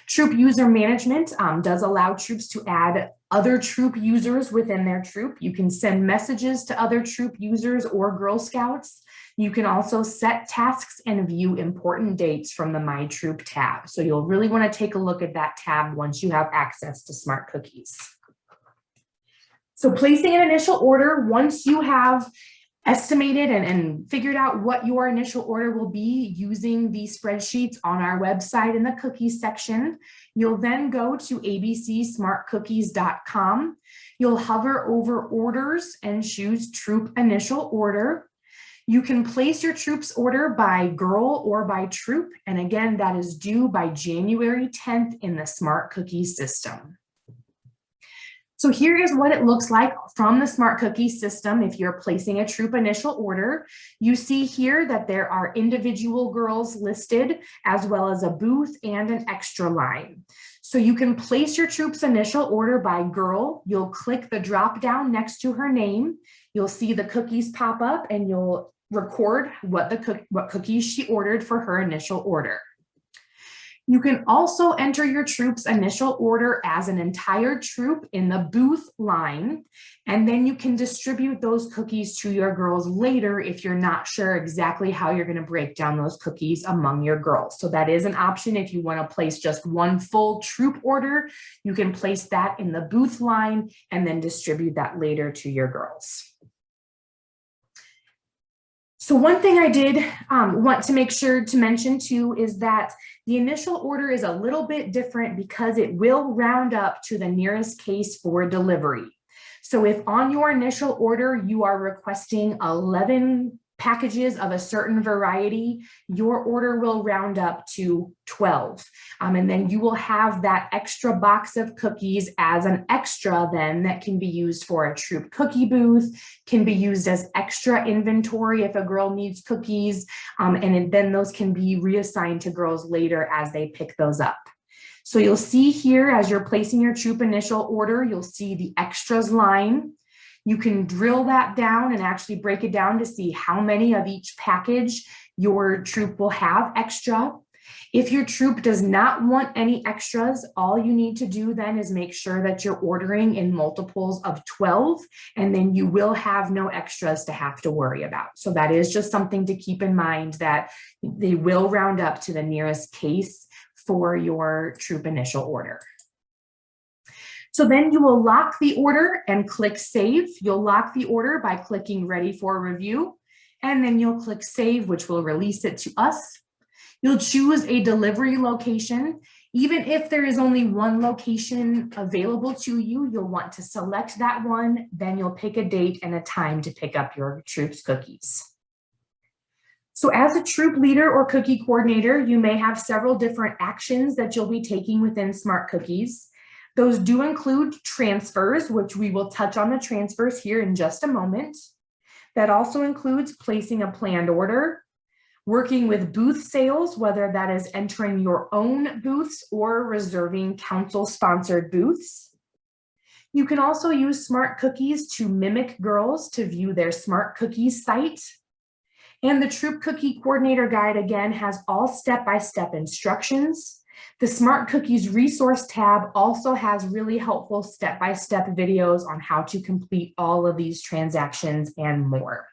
Speaker 1: Troop user management does allow troops to add other troop users within their troop. You can send messages to other troop users or Girl Scouts. You can also set tasks and view important dates from the My Troop tab. So you'll really want to take a look at that tab once you have access to Smart Cookies. So placing an initial order, once you have estimated and figured out what your initial order will be using these spreadsheets on our website in the cookies section, you'll then go to abcsmartcookies.com. You'll hover over orders and choose troop initial order. You can place your troops order by girl or by troop. And again, that is due by January 10th in the Smart Cookies system. So here is what it looks like from the Smart Cookies system. If you're placing a troop initial order, you see here that there are individual girls listed as well as a booth and an extra line. So you can place your troop's initial order by girl. You'll click the drop down next to her name. You'll see the cookies pop up and you'll record what cookies she ordered for her initial order. You can also enter your troop's initial order as an entire troop in the booth line, and then you can distribute those cookies to your girls later if you're not sure exactly how you're going to break down those cookies among your girls. So that is an option if you want to place just one full troop order. You can place that in the booth line and then distribute that later to your girls. So one thing I did want to make sure to mention too is that the initial order is a little bit different because it will round up to the nearest case for delivery. So if on your initial order you are requesting 11 packages of a certain variety, your order will round up to 12. And then you will have that extra box of cookies as an extra then that can be used for a troop cookie booth, can be used as extra inventory if a girl needs cookies, and then those can be reassigned to girls later as they pick those up. So you'll see here as you're placing your troop initial order, you'll see the extras line. You can drill that down and actually break it down to see how many of each package your troop will have extra. If your troop does not want any extras, all you need to do then is make sure that you're ordering in multiples of 12, and then you will have no extras to have to worry about. So that is just something to keep in mind, that they will round up to the nearest case for your troop initial order. So then you will lock the order and click save. You'll lock the order by clicking ready for review, and then you'll click save, which will release it to us. You'll choose a delivery location. Even if there is only one location available to you, you'll want to select that one. Then you'll pick a date and a time to pick up your troop's cookies. So as a troop leader or cookie coordinator, you may have several different actions that you'll be taking within Smart Cookies. Those do include transfers, which we will touch on the transfers here in just a moment. That also includes placing a planned order, working with booth sales, whether that is entering your own booths or reserving council-sponsored booths. You can also use Smart Cookies to mimic girls to view their Smart Cookies site. And the Troop Cookie Coordinator Guide, again, has all step-by-step instructions. The Smart Cookies resource tab also has really helpful step-by-step videos on how to complete all of these transactions and more.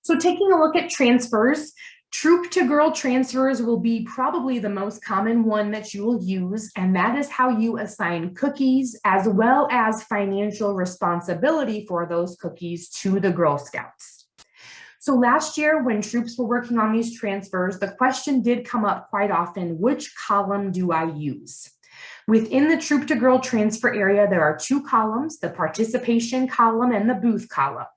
Speaker 1: So taking a look at transfers, troop to girl transfers will be probably the most common one that you will use, and that is how you assign cookies as well as financial responsibility for those cookies to the Girl Scouts. So last year when troops were working on these transfers, the question did come up quite often, which column do I use? Within the troop to girl transfer area, there are two columns, the participation column and the booth column.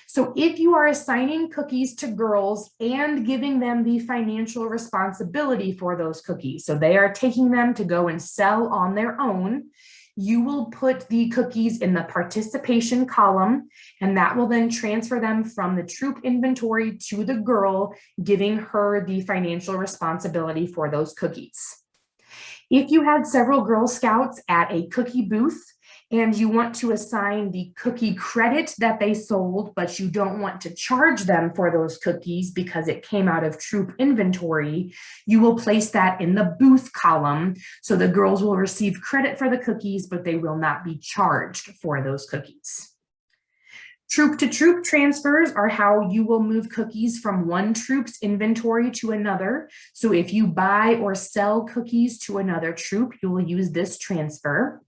Speaker 1: So if you are assigning cookies to girls and giving them the financial responsibility for those cookies, so they are taking them to go and sell on their own, you will put the cookies in the participation column, and that will then transfer them from the troop inventory to the girl, giving her the financial responsibility for those cookies. If you had several Girl Scouts at a cookie booth and you want to assign the cookie credit that they sold, but you don't want to charge them for those cookies because it came out of troop inventory, you will place that in the booth column. So the girls will receive credit for the cookies, but they will not be charged for those cookies. Troop to troop transfers are how you will move cookies from one troop's inventory to another. So if you buy or sell cookies to another troop, you will use this transfer.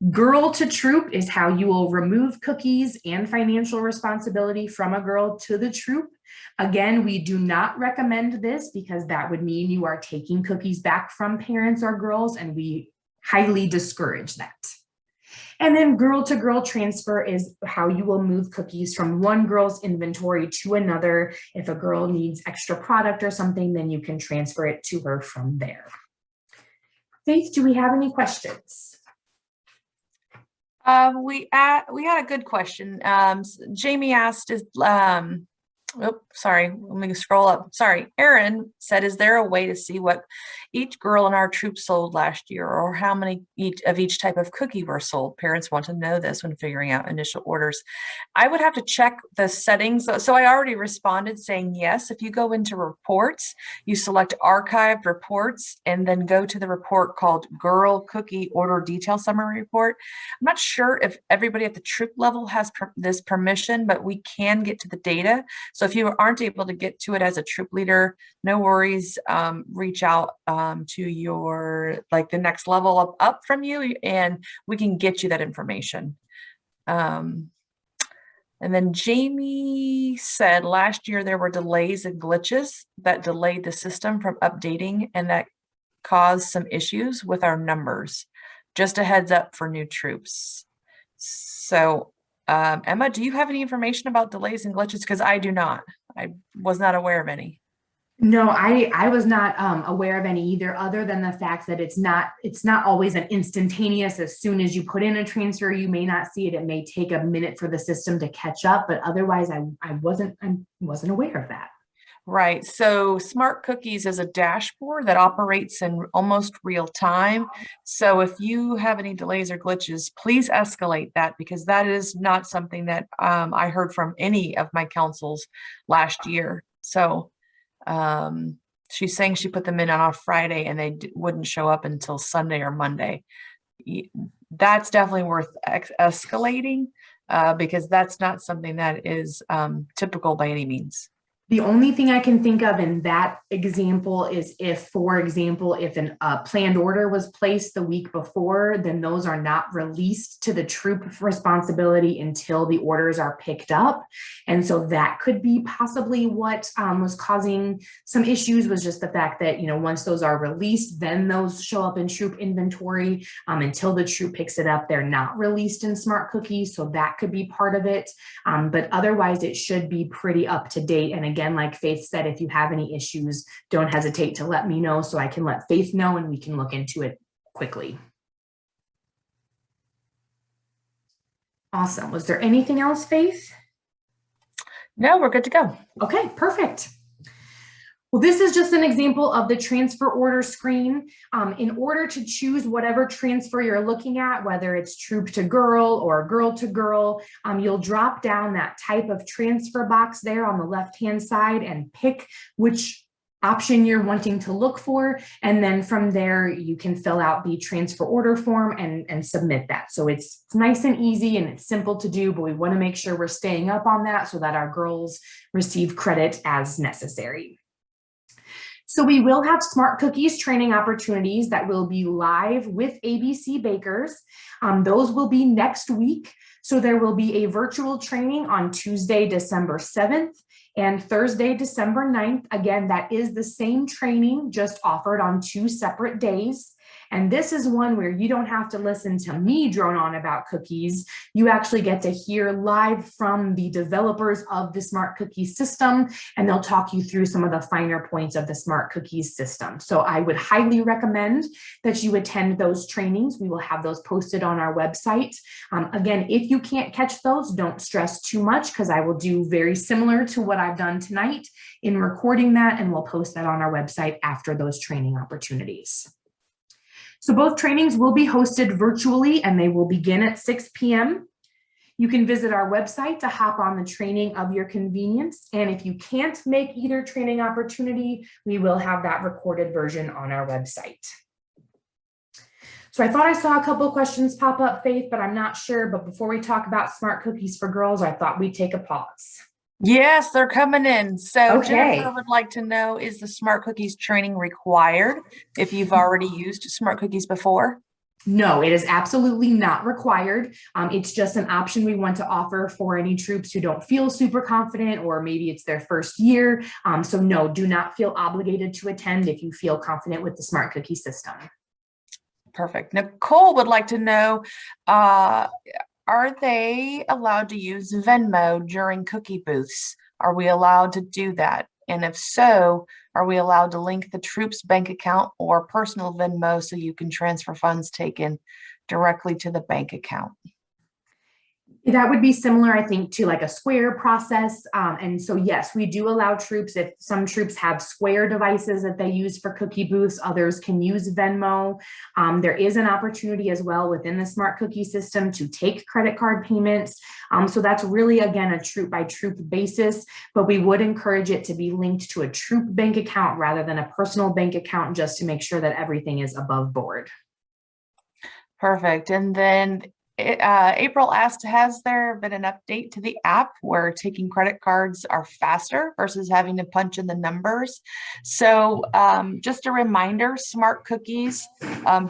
Speaker 1: Girl to troop is how you will remove cookies and financial responsibility from a girl to the troop. Again, we do not recommend this because that would mean you are taking cookies back from parents or girls, and we highly discourage that. And then girl to girl transfer is how you will move cookies from one girl's inventory to another. If a girl needs extra product or something, then you can transfer it to her from there. Faith, do we have any questions?
Speaker 2: We had a good question. Jamie asked, sorry, let me scroll up. Sorry, Erin said, is there a way to see what each girl in our troop sold last year, or how many each type of cookie were sold? Parents want to know this when figuring out initial orders. I would have to check the settings. So I already responded saying yes. If you go into reports, you select archived reports and then go to the report called Girl Cookie Order Detail Summary Report. I'm not sure if everybody at the troop level has this permission, but we can get to the data. So if you aren't able to get to it as a troop leader, no worries, reach out to your, the next level up from you, and we can get you that information. And then Jamie said last year there were delays and glitches that delayed the system from updating and that caused some issues with our numbers. Just a heads up for new troops. So, Emma, do you have any information about delays and glitches? Because I do not. I was not aware of any.
Speaker 1: No, I was not aware of any either, other than the fact that it's not always an instantaneous. As soon as you put in a transfer, you may not see it. It may take a minute for the system to catch up, but otherwise I wasn't aware of that.
Speaker 2: Right. So Smart Cookies is a dashboard that operates in almost real time. So if you have any delays or glitches, please escalate that, because that is not something that I heard from any of my councils last year. So she's saying she put them in on a Friday and they wouldn't show up until Sunday or Monday. That's definitely worth escalating because that's not something that is typical by any means.
Speaker 1: The only thing I can think of in that example is if, for example, if a planned order was placed the week before, then those are not released to the troop responsibility until the orders are picked up. And so that could be possibly what was causing some issues, was just the fact that, once those are released, then those show up in troop inventory. Until the troop picks it up, they're not released in Smart Cookies. So that could be part of it. But otherwise, it should be pretty up to date. And again, like Faith said, if you have any issues, don't hesitate to let me know so I can let Faith know and we can look into it quickly. Awesome. Was there anything else, Faith?
Speaker 2: No, we're good to go.
Speaker 1: Okay, perfect. Well, this is just an example of the transfer order screen. In order to choose whatever transfer you're looking at, whether it's troop to girl or girl to girl, you'll drop down that type of transfer box there on the left-hand side and pick which option you're wanting to look for. And then from there, you can fill out the transfer order form and submit that. So it's nice and easy and it's simple to do, but we want to make sure we're staying up on that so that our girls receive credit as necessary. So we will have Smart Cookies training opportunities that will be live with ABC Bakers. Those will be next week. So there will be a virtual training on Tuesday, December 7th and Thursday, December 9th. Again, that is the same training, just offered on 2 separate days. And this is one where you don't have to listen to me drone on about cookies. You actually get to hear live from the developers of the Smart Cookies system, and they'll talk you through some of the finer points of the Smart Cookies system. So I would highly recommend that you attend those trainings. We will have those posted on our website. Again, if you can't catch those, don't stress too much, because I will do very similar to what I've done tonight in recording that, and we'll post that on our website after those training opportunities. So both trainings will be hosted virtually and they will begin at 6 p.m. You can visit our website to hop on the training of your convenience. And if you can't make either training opportunity, we will have that recorded version on our website. So I thought I saw a couple of questions pop up, Faith, but I'm not sure. But before we talk about Smart Cookies for girls, I thought we'd take a pause.
Speaker 2: Yes, they're coming in. So
Speaker 1: Okay.
Speaker 2: Jennifer would like to know, is the Smart Cookies training required if you've already used Smart Cookies before?
Speaker 1: No, it is absolutely not required. It's just an option we want to offer for any troops who don't feel super confident, or maybe it's their first year. So no, do not feel obligated to attend if you feel confident with the Smart Cookie system.
Speaker 2: Perfect. Nicole would like to know, are they allowed to use Venmo during cookie booths? Are we allowed to do that? And if so, are we allowed to link the troops' bank account or personal Venmo so you can transfer funds taken directly to the bank account?
Speaker 1: That would be similar, I think, to like a Square process. And so, yes, we do allow troops, if some troops have Square devices that they use for cookie booths, others can use Venmo. There is an opportunity as well within the Smart Cookie system to take credit card payments. So that's really, again, a troop by troop basis, but we would encourage it to be linked to a troop bank account rather than a personal bank account, just to make sure that everything is above board.
Speaker 2: Perfect. And then April asked, has there been an update to the app where taking credit cards are faster versus having to punch in the numbers? So just a reminder, Smart Cookies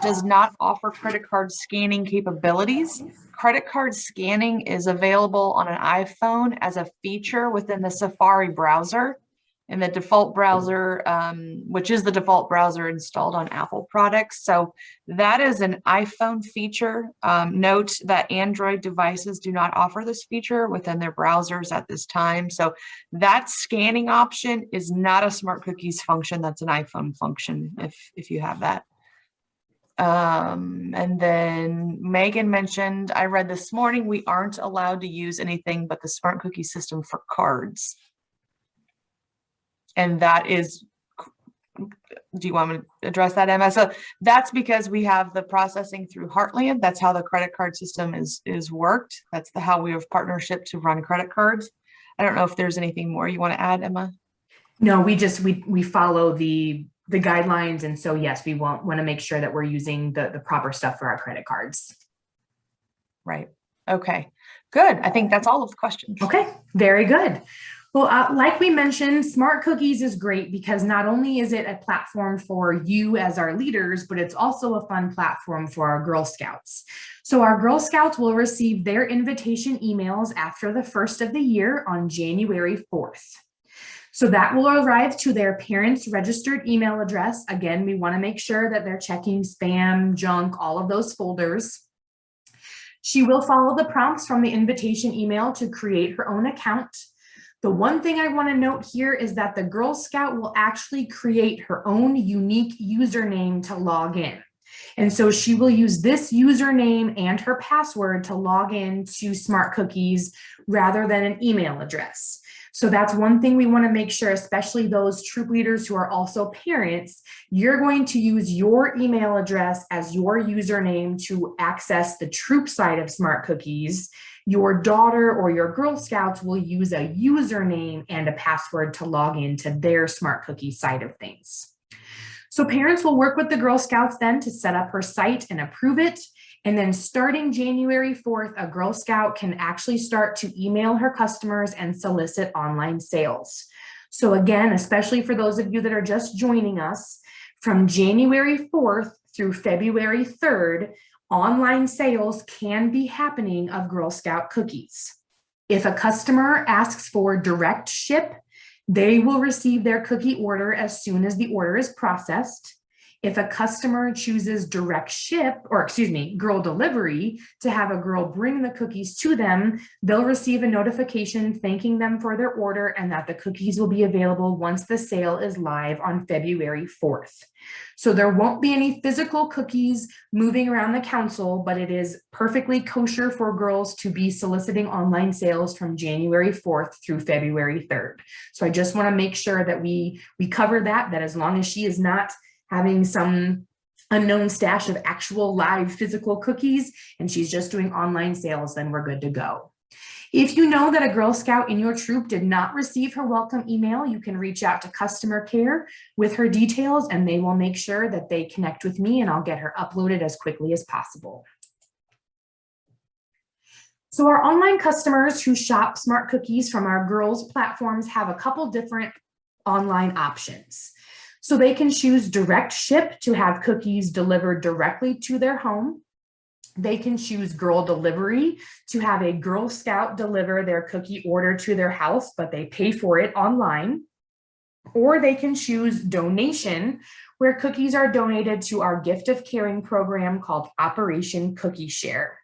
Speaker 2: does not offer credit card scanning capabilities. Credit card scanning is available on an iPhone as a feature within the Safari browser. And the default browser, which is the default browser installed on Apple products. So that is an iPhone feature. Note that Android devices do not offer this feature within their browsers at this time. So that scanning option is not a Smart Cookies function. That's an iPhone function if you have that. And then Megan mentioned, I read this morning, we aren't allowed to use anything but the Smart Cookie system for cards. And that is, do you want me to address that, Emma? So that's because we have the processing through Heartland. That's how the credit card system is worked. That's how we have partnership to run credit cards. I don't know if there's anything more you want to add, Emma?
Speaker 1: No, we follow the guidelines. And so, yes, we want to make sure that we're using the proper stuff for our credit cards.
Speaker 2: Right. Okay, good. I think that's all of the questions.
Speaker 1: Okay, very good. Well, like we mentioned, Smart Cookies is great because not only is it a platform for you as our leaders, but it's also a fun platform for our Girl Scouts. So our Girl Scouts will receive their invitation emails after the first of the year on January 4th. So that will arrive to their parents' registered email address. Again, we want to make sure that they're checking spam, junk, all of those folders. She will follow the prompts from the invitation email to create her own account. The one thing I want to note here is that the Girl Scout will actually create her own unique username to log in. And so she will use this username and her password to log in to Smart Cookies rather than an email address. So that's one thing we want to make sure, especially those troop leaders who are also parents, you're going to use your email address as your username to access the troop side of Smart Cookies. Your daughter or your Girl Scouts will use a username and a password to log into their Smart Cookie side of things. So parents will work with the Girl Scouts then to set up her site and approve it. And then starting January 4th, a Girl Scout can actually start to email her customers and solicit online sales. So again, especially for those of you that are just joining us, from January 4th through February 3rd, online sales can be happening of Girl Scout cookies. If a customer asks for direct ship, they will receive their cookie order as soon as the order is processed. If a customer chooses direct ship, or girl delivery, to have a girl bring the cookies to them, they'll receive a notification thanking them for their order and that the cookies will be available once the sale is live on February 4th. So there won't be any physical cookies moving around the council, but it is perfectly kosher for girls to be soliciting online sales from January 4th through February 3rd. So I just want to make sure that we cover that as long as she is not having some unknown stash of actual live physical cookies and she's just doing online sales, then we're good to go. If you know that a Girl Scout in your troop did not receive her welcome email, you can reach out to customer care with her details and they will make sure that they connect with me and I'll get her uploaded as quickly as possible. So our online customers who shop Smart Cookies from our girls platforms have a couple different online options. So they can choose direct ship to have cookies delivered directly to their home. They can choose girl delivery to have a Girl Scout deliver their cookie order to their house, but they pay for it online. Or they can choose donation, where cookies are donated to our Gift of Caring program called Operation Cookie Share.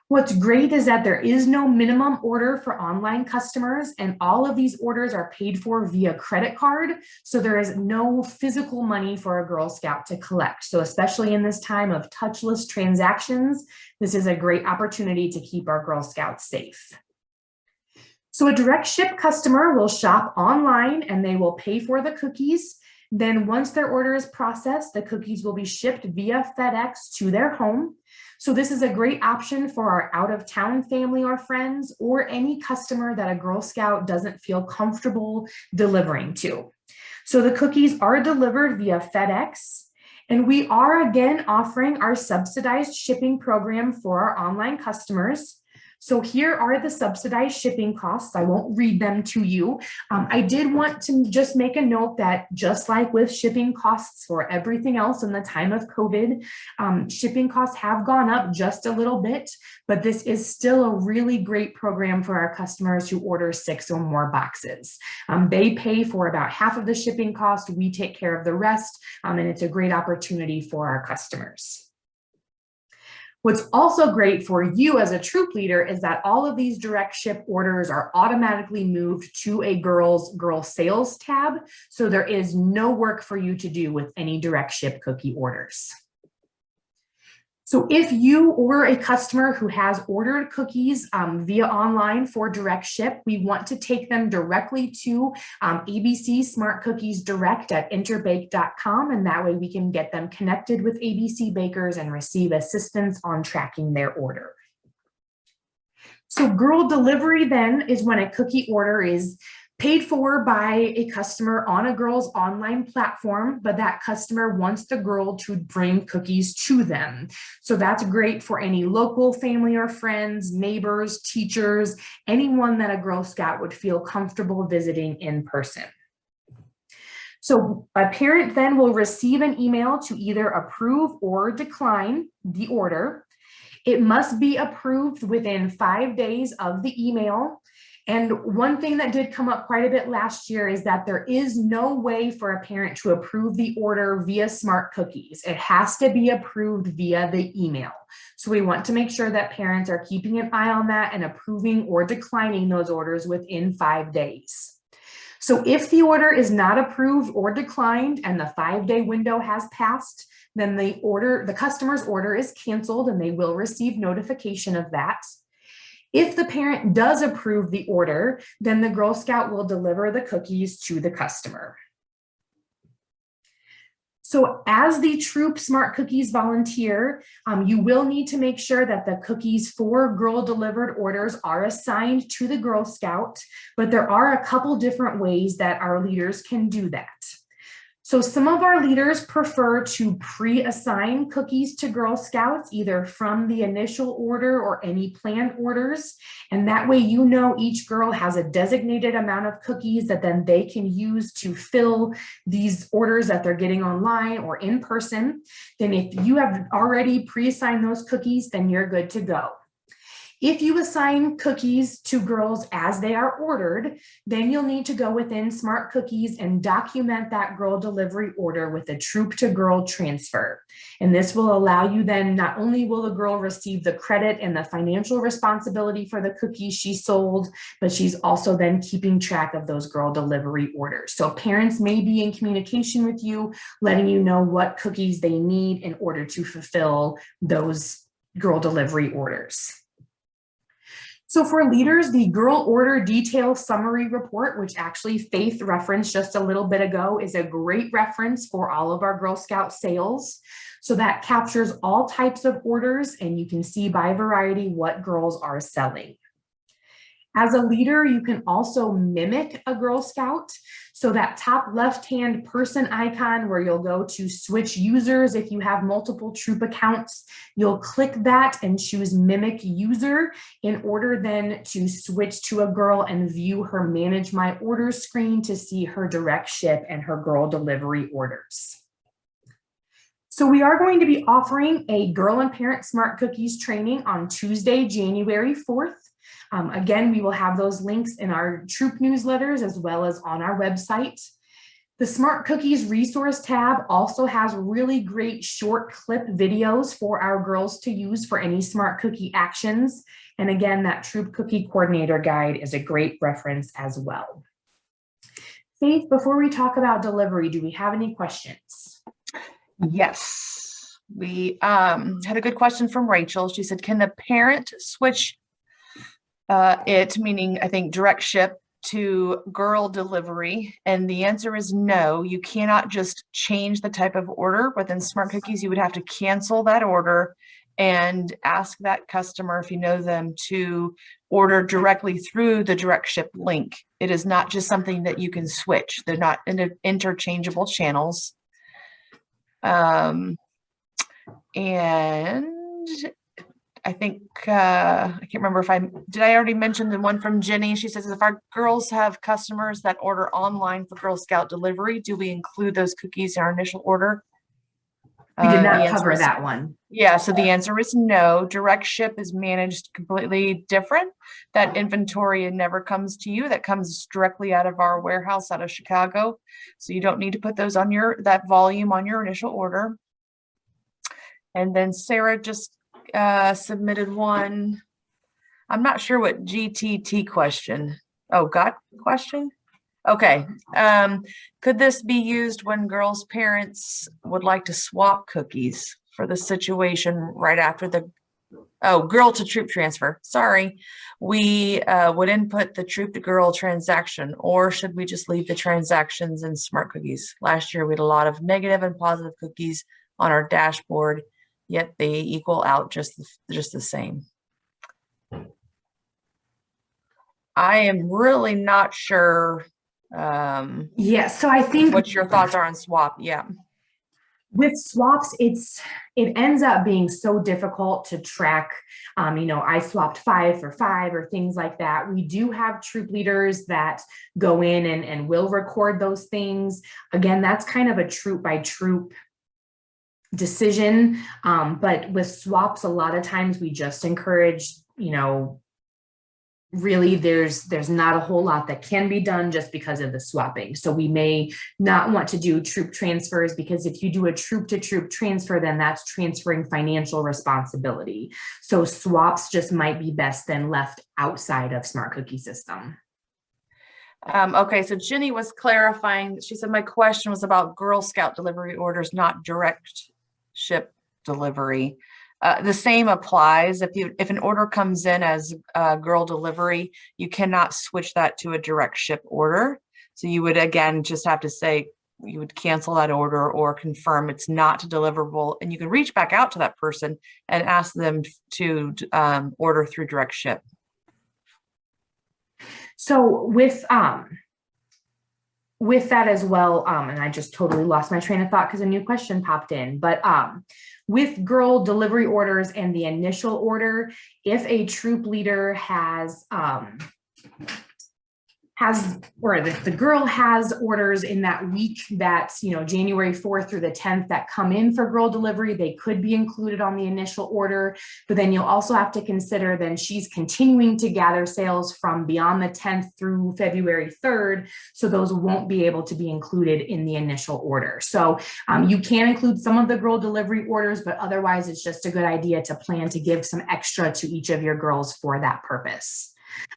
Speaker 1: What's great is that there is no minimum order for online customers and all of these orders are paid for via credit card. So there is no physical money for a Girl Scout to collect. So especially in this time of touchless transactions, this is a great opportunity to keep our Girl Scouts safe. So a direct ship customer will shop online and they will pay for the cookies. Then once their order is processed, the cookies will be shipped via FedEx to their home. So this is a great option for our out-of-town family or friends or any customer that a Girl Scout doesn't feel comfortable delivering to. So the cookies are delivered via FedEx And we are again offering our subsidized shipping program for our online customers. So here are the subsidized shipping costs. I won't read them to you. I did want to just make a note that just like with shipping costs for everything else in the time of COVID, shipping costs have gone up just a little bit, but this is still a really great program for our customers who order 6 or more boxes. They pay for about half of the shipping cost. We take care of the rest, and it's a great opportunity for our customers. What's also great for you as a troop leader is that all of these direct ship orders are automatically moved to a girl sales tab. So there is no work for you to do with any direct ship cookie orders. So if you or a customer who has ordered cookies via online for direct ship, we want to take them directly to ABC Smart Cookies Direct at interbake.com, and that way we can get them connected with ABC bakers and receive assistance on tracking their order. So girl delivery then is when a cookie order is paid for by a customer on a girl's online platform, but that customer wants the girl to bring cookies to them. So that's great for any local family or friends, neighbors, teachers, anyone that a Girl Scout would feel comfortable visiting in person. So a parent then will receive an email to either approve or decline the order. It must be approved within 5 days of the email. And one thing that did come up quite a bit last year is that there is no way for a parent to approve the order via Smart Cookies. It has to be approved via the email. So we want to make sure that parents are keeping an eye on that and approving or declining those orders within 5 days. So if the order is not approved or declined and the 5-day window has passed, then the customer's order is canceled and they will receive notification of that. If the parent does approve the order, then the Girl Scout will deliver the cookies to the customer. So as the Troop Smart Cookies volunteer, you will need to make sure that the cookies for girl delivered orders are assigned to the Girl Scout, but there are a couple different ways that our leaders can do that. So some of our leaders prefer to pre-assign cookies to Girl Scouts, either from the initial order or any planned orders. And that way, you know, each girl has a designated amount of cookies that then they can use to fill these orders that they're getting online or in person. Then if you have already pre-assigned those cookies, then you're good to go. If you assign cookies to girls as they are ordered, then you'll need to go within Smart Cookies and document that girl delivery order with a troop to girl transfer. And this will allow you then, not only will the girl receive the credit and the financial responsibility for the cookies she sold, but she's also then keeping track of those girl delivery orders. So parents may be in communication with you, letting you know what cookies they need in order to fulfill those girl delivery orders. So for leaders, the Girl Order Detail Summary Report, which actually Faith referenced just a little bit ago, is a great reference for all of our Girl Scout sales. So that captures all types of orders, and you can see by variety what girls are selling. As a leader, you can also mimic a Girl Scout. So that top left-hand person icon where you'll go to switch users if you have multiple troop accounts, you'll click that and choose mimic user in order then to switch to a girl and view her manage my orders screen to see her direct ship and her girl delivery orders. So we are going to be offering a Girl and Parent Smart Cookies training on Tuesday, January 4th. Again, we will have those links in our troop newsletters as well as on our website. The Smart Cookies resource tab also has really great short clip videos for our girls to use for any Smart Cookie actions. And again, that Troop Cookie Coordinator Guide is a great reference as well. Faith, before we talk about delivery, do we have any questions?
Speaker 2: Yes, we had a good question from Rachel. She said, can the parent switch meaning I think direct ship, to girl delivery? And the answer is no. You cannot just change the type of order within Smart Cookies. You would have to cancel that order and ask that customer, if you know them, to order directly through the direct ship link. It is not just something that you can switch. They're not interchangeable channels. And I think, I can't remember if did I already mention the one from Jenny? She says, if our girls have customers that order online for Girl Scout delivery, do we include those cookies in our initial order?
Speaker 1: We did
Speaker 2: The
Speaker 1: not
Speaker 2: answer
Speaker 1: cover
Speaker 2: is
Speaker 1: that one.
Speaker 2: yeah, so the answer is no. Direct ship is managed completely different. That inventory never comes to you. That comes directly out of our warehouse out of Chicago. So you don't need to put those on that volume on your initial order. And then Sarah just submitted one. I'm not sure what GTT question. Oh, got question? Okay. Could this be used when girls' parents would like to swap cookies for the situation right after girl to troop transfer? Sorry. We would input the troop to girl transaction, or should we just leave the transactions in smart cookies? Last year, we had a lot of negative and positive cookies on our dashboard, yet they equal out just the same. I am really not sure.
Speaker 1: Yeah, so I think
Speaker 2: what your thoughts are on swap. Yeah.
Speaker 1: With swaps, it ends up being so difficult to track. I swapped 5 for 5 or things like that. We do have troop leaders that go in and will record those things. Again, that's kind of a troop by troop decision. But with swaps, a lot of times we just encourage, really there's not a whole lot that can be done just because of the swapping. So we may not want to do troop transfers, because if you do a troop to troop transfer, then that's transferring financial responsibility. So swaps just might be best then left outside of Smart Cookie system.
Speaker 2: Okay, so Jenny was clarifying. She said, my question was about Girl Scout delivery orders, not direct ship delivery. The same applies. If an order comes in as girl delivery, you cannot switch that to a direct ship order. So you would, again, just have to say, you would cancel that order or confirm it's not deliverable. And you can reach back out to that person and ask them to order through direct ship.
Speaker 1: So with that as well, and I just totally lost my train of thought because a new question popped in, but with girl delivery orders and the initial order, if a troop leader or the girl has orders in that week that's, January 4th through the 10th that come in for girl delivery, they could be included on the initial order. But then you'll also have to consider then she's continuing to gather sales from beyond the 10th through February 3rd. So those won't be able to be included in the initial order. So you can include some of the girl delivery orders, but otherwise it's just a good idea to plan to give some extra to each of your girls for that purpose.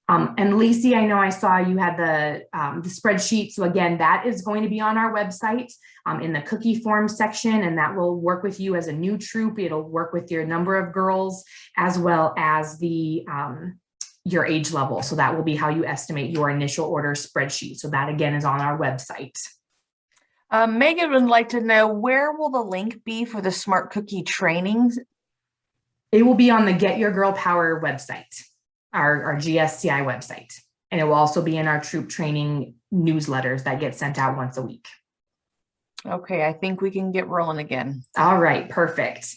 Speaker 1: And Lacey, I know I saw you had the spreadsheet. So again, that is going to be on our website in the cookie form section, and that will work with you as a new troop. It'll work with your number of girls as well as your age level. So that will be how you estimate your initial order spreadsheet. So that again is on our website.
Speaker 2: Megan would like to know, where will the link be for the Smart Cookie trainings?
Speaker 1: It will be on the Get Your Girl Power website. Our GSCI website. And it will also be in our troop training newsletters that get sent out once a week.
Speaker 2: Okay, I think we can get rolling again.
Speaker 1: All right, perfect.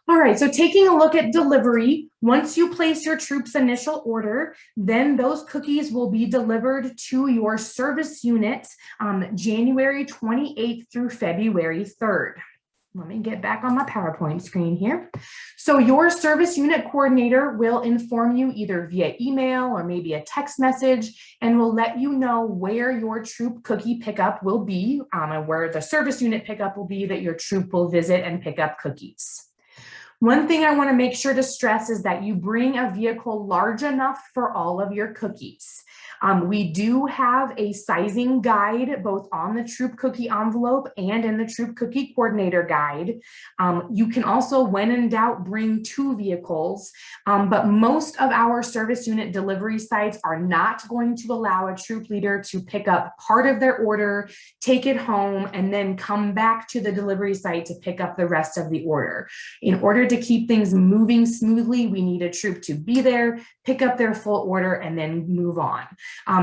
Speaker 1: All right, so taking a look at delivery, once you place your troop's initial order, then those cookies will be delivered to your service unit January 28th through February 3rd. Let me get back on my PowerPoint screen here. So your service unit coordinator will inform you either via email or maybe a text message, and will let you know where your troop cookie pickup will be and where the service unit pickup will be that your troop will visit and pick up cookies. One thing I want to make sure to stress is that you bring a vehicle large enough for all of your cookies. We do have a sizing guide both on the troop cookie envelope and in the troop cookie coordinator guide. You can also, when in doubt, bring 2 vehicles, but most of our service unit delivery sites are not going to allow a troop leader to pick up part of their order, take it home, and then come back to the delivery site to pick up the rest of the order. In order to to keep things moving smoothly, we need a troop to be there, pick up their full order, and then move on.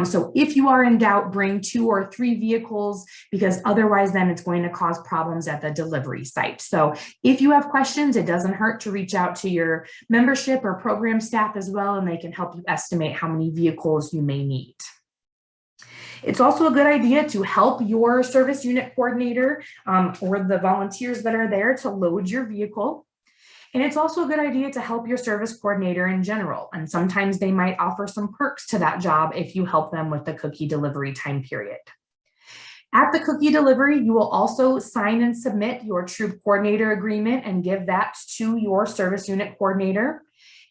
Speaker 1: So if you are in doubt, bring 2 or 3 vehicles, because otherwise then it's going to cause problems at the delivery site. So if you have questions, it doesn't hurt to reach out to your membership or program staff as well, and they can help you estimate how many vehicles you may need. It's also a good idea to help your service unit coordinator or the volunteers that are there to load your vehicle. And it's also a good idea to help your service coordinator in general. And sometimes they might offer some perks to that job if you help them with the cookie delivery time period. At the cookie delivery, you will also sign and submit your troop coordinator agreement and give that to your service unit coordinator.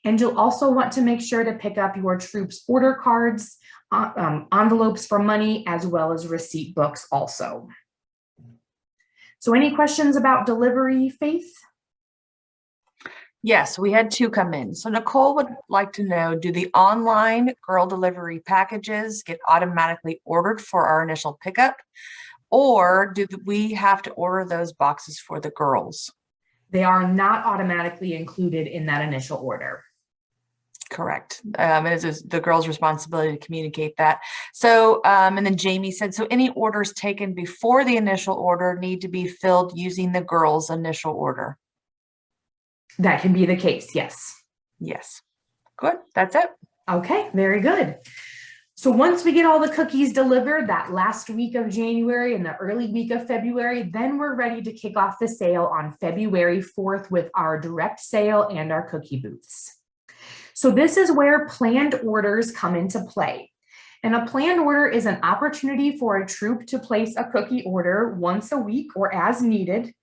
Speaker 1: And you'll also want to make sure to pick up your troops order cards, envelopes for money, as well as receipt books also. So any questions about delivery, Faith?
Speaker 2: Yes, we had 2 come in. So Nicole would like to know, do the online girl delivery packages get automatically ordered for our initial pickup? Or do we have to order those boxes for the girls?
Speaker 1: They are not automatically included in that initial order.
Speaker 2: Correct. It is the girl's responsibility to communicate that. So, and then Jamie said, so any orders taken before the initial order need to be filled using the girl's initial order?
Speaker 1: That can be the case, yes.
Speaker 2: Yes. Good. That's it.
Speaker 1: Okay, very good. So once we get all the cookies delivered that last week of January and the early week of February, then we're ready to kick off the sale on February 4th with our direct sale and our cookie booths. So this is where planned orders come into play. And a planned order is an opportunity for a troop to place a cookie order once a week or as needed.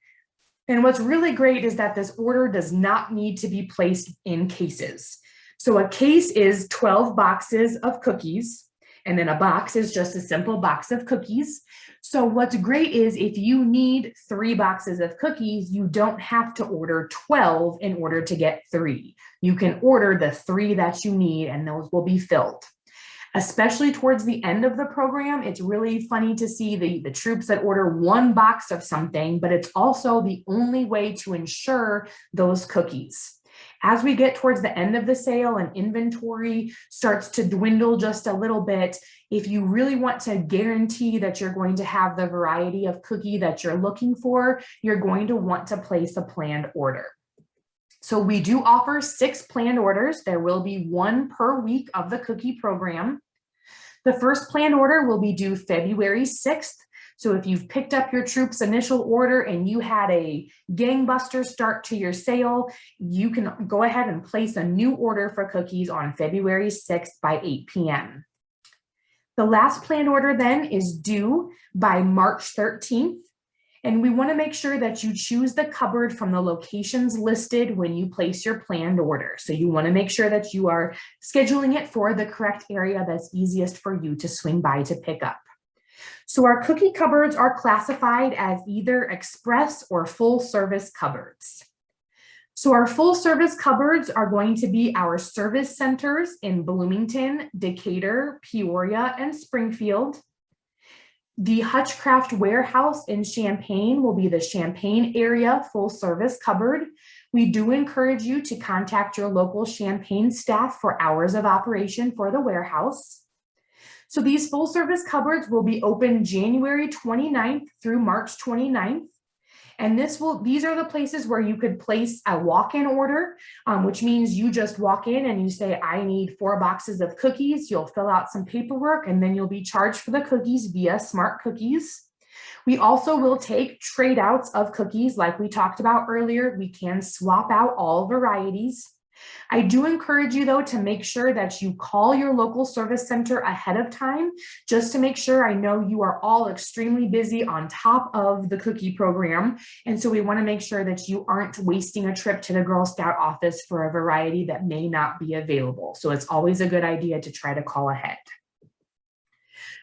Speaker 1: And what's really great is that this order does not need to be placed in cases. So a case is 12 boxes of cookies, and then a box is just a simple box of cookies. So what's great is if you need 3 boxes of cookies, you don't have to order 12 in order to get 3. You can order the 3 that you need, and those will be filled. Especially towards the end of the program, it's really funny to see the troops that order 1 box of something, but it's also the only way to ensure those cookies. As we get towards the end of the sale and inventory starts to dwindle just a little bit, if you really want to guarantee that you're going to have the variety of cookie that you're looking for, you're going to want to place a planned order. So we do offer 6 planned orders. There will be 1 per week of the cookie program. The first planned order will be due February 6th. So if you've picked up your troop's initial order and you had a gangbuster start to your sale, you can go ahead and place a new order for cookies on February 6th by 8 p.m. The last planned order then is due by March 13th. And we want to make sure that you choose the cupboard from the locations listed when you place your planned order. So you want to make sure that you are scheduling it for the correct area that's easiest for you to swing by to pick up. So our cookie cupboards are classified as either express or full service cupboards. So our full service cupboards are going to be our service centers in Bloomington, Decatur, Peoria, and Springfield. The Hutchcraft warehouse in Champaign will be the Champaign area full service cupboard. We do encourage you to contact your local Champaign staff for hours of operation for the warehouse. So these full service cupboards will be open January 29th through March 29th. And these are the places where you could place a walk-in order, which means you just walk in and you say, I need 4 boxes of cookies. You'll fill out some paperwork and then you'll be charged for the cookies via Smart Cookies. We also will take trade outs of cookies like we talked about earlier. We can swap out all varieties. I do encourage you though to make sure that you call your local service center ahead of time, just to make sure. I know you are all extremely busy on top of the cookie program. And so we want to make sure that you aren't wasting a trip to the Girl Scout office for a variety that may not be available. So it's always a good idea to try to call ahead.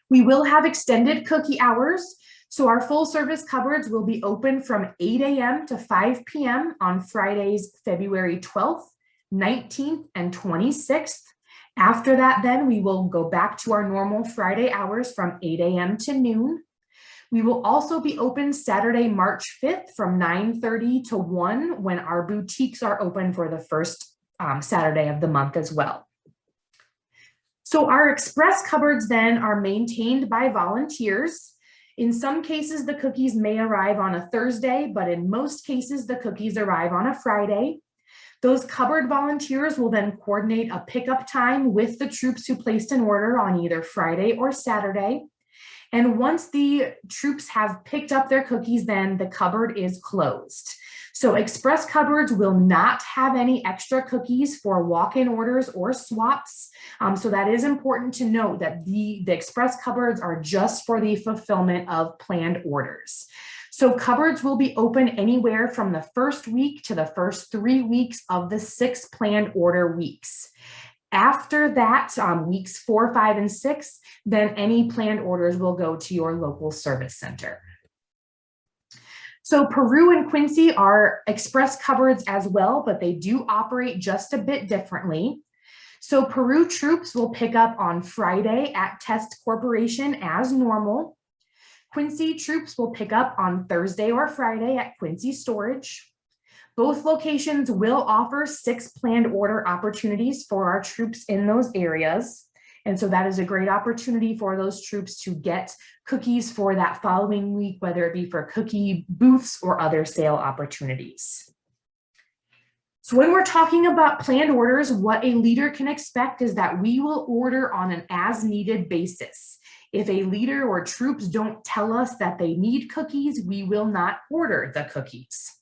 Speaker 1: We will have extended cookie hours. So our full service cupboards will be open from 8 a.m. to 5 p.m. on Fridays, February 12th. 19th and 26th. After that, then we will go back to our normal Friday hours from 8 a.m. to noon. We will also be open Saturday, March 5th from 9:30 to 1 when our boutiques are open for the first Saturday of the month as well. So our express cupboards then are maintained by volunteers. In some cases, the cookies may arrive on a Thursday, but in most cases, the cookies arrive on a Friday. Those cupboard volunteers will then coordinate a pickup time with the troops who placed an order on either Friday or Saturday. And once the troops have picked up their cookies, then the cupboard is closed. So express cupboards will not have any extra cookies for walk-in orders or swaps. So that is important to note that the express cupboards are just for the fulfillment of planned orders. So cupboards will be open anywhere from the first week to the first 3 weeks of the 6 planned order weeks. After that, weeks 4, 5, and 6, then any planned orders will go to your local service center. So Peru and Quincy are express cupboards as well, but they do operate just a bit differently. So Peru troops will pick up on Friday at Test Corporation as normal. Quincy troops will pick up on Thursday or Friday at Quincy Storage. Both locations will offer 6 planned order opportunities for our troops in those areas. And so that is a great opportunity for those troops to get cookies for that following week, whether it be for cookie booths or other sale opportunities. So when we're talking about planned orders, what a leader can expect is that we will order on an as needed basis. If a leader or troops don't tell us that they need cookies, we will not order the cookies.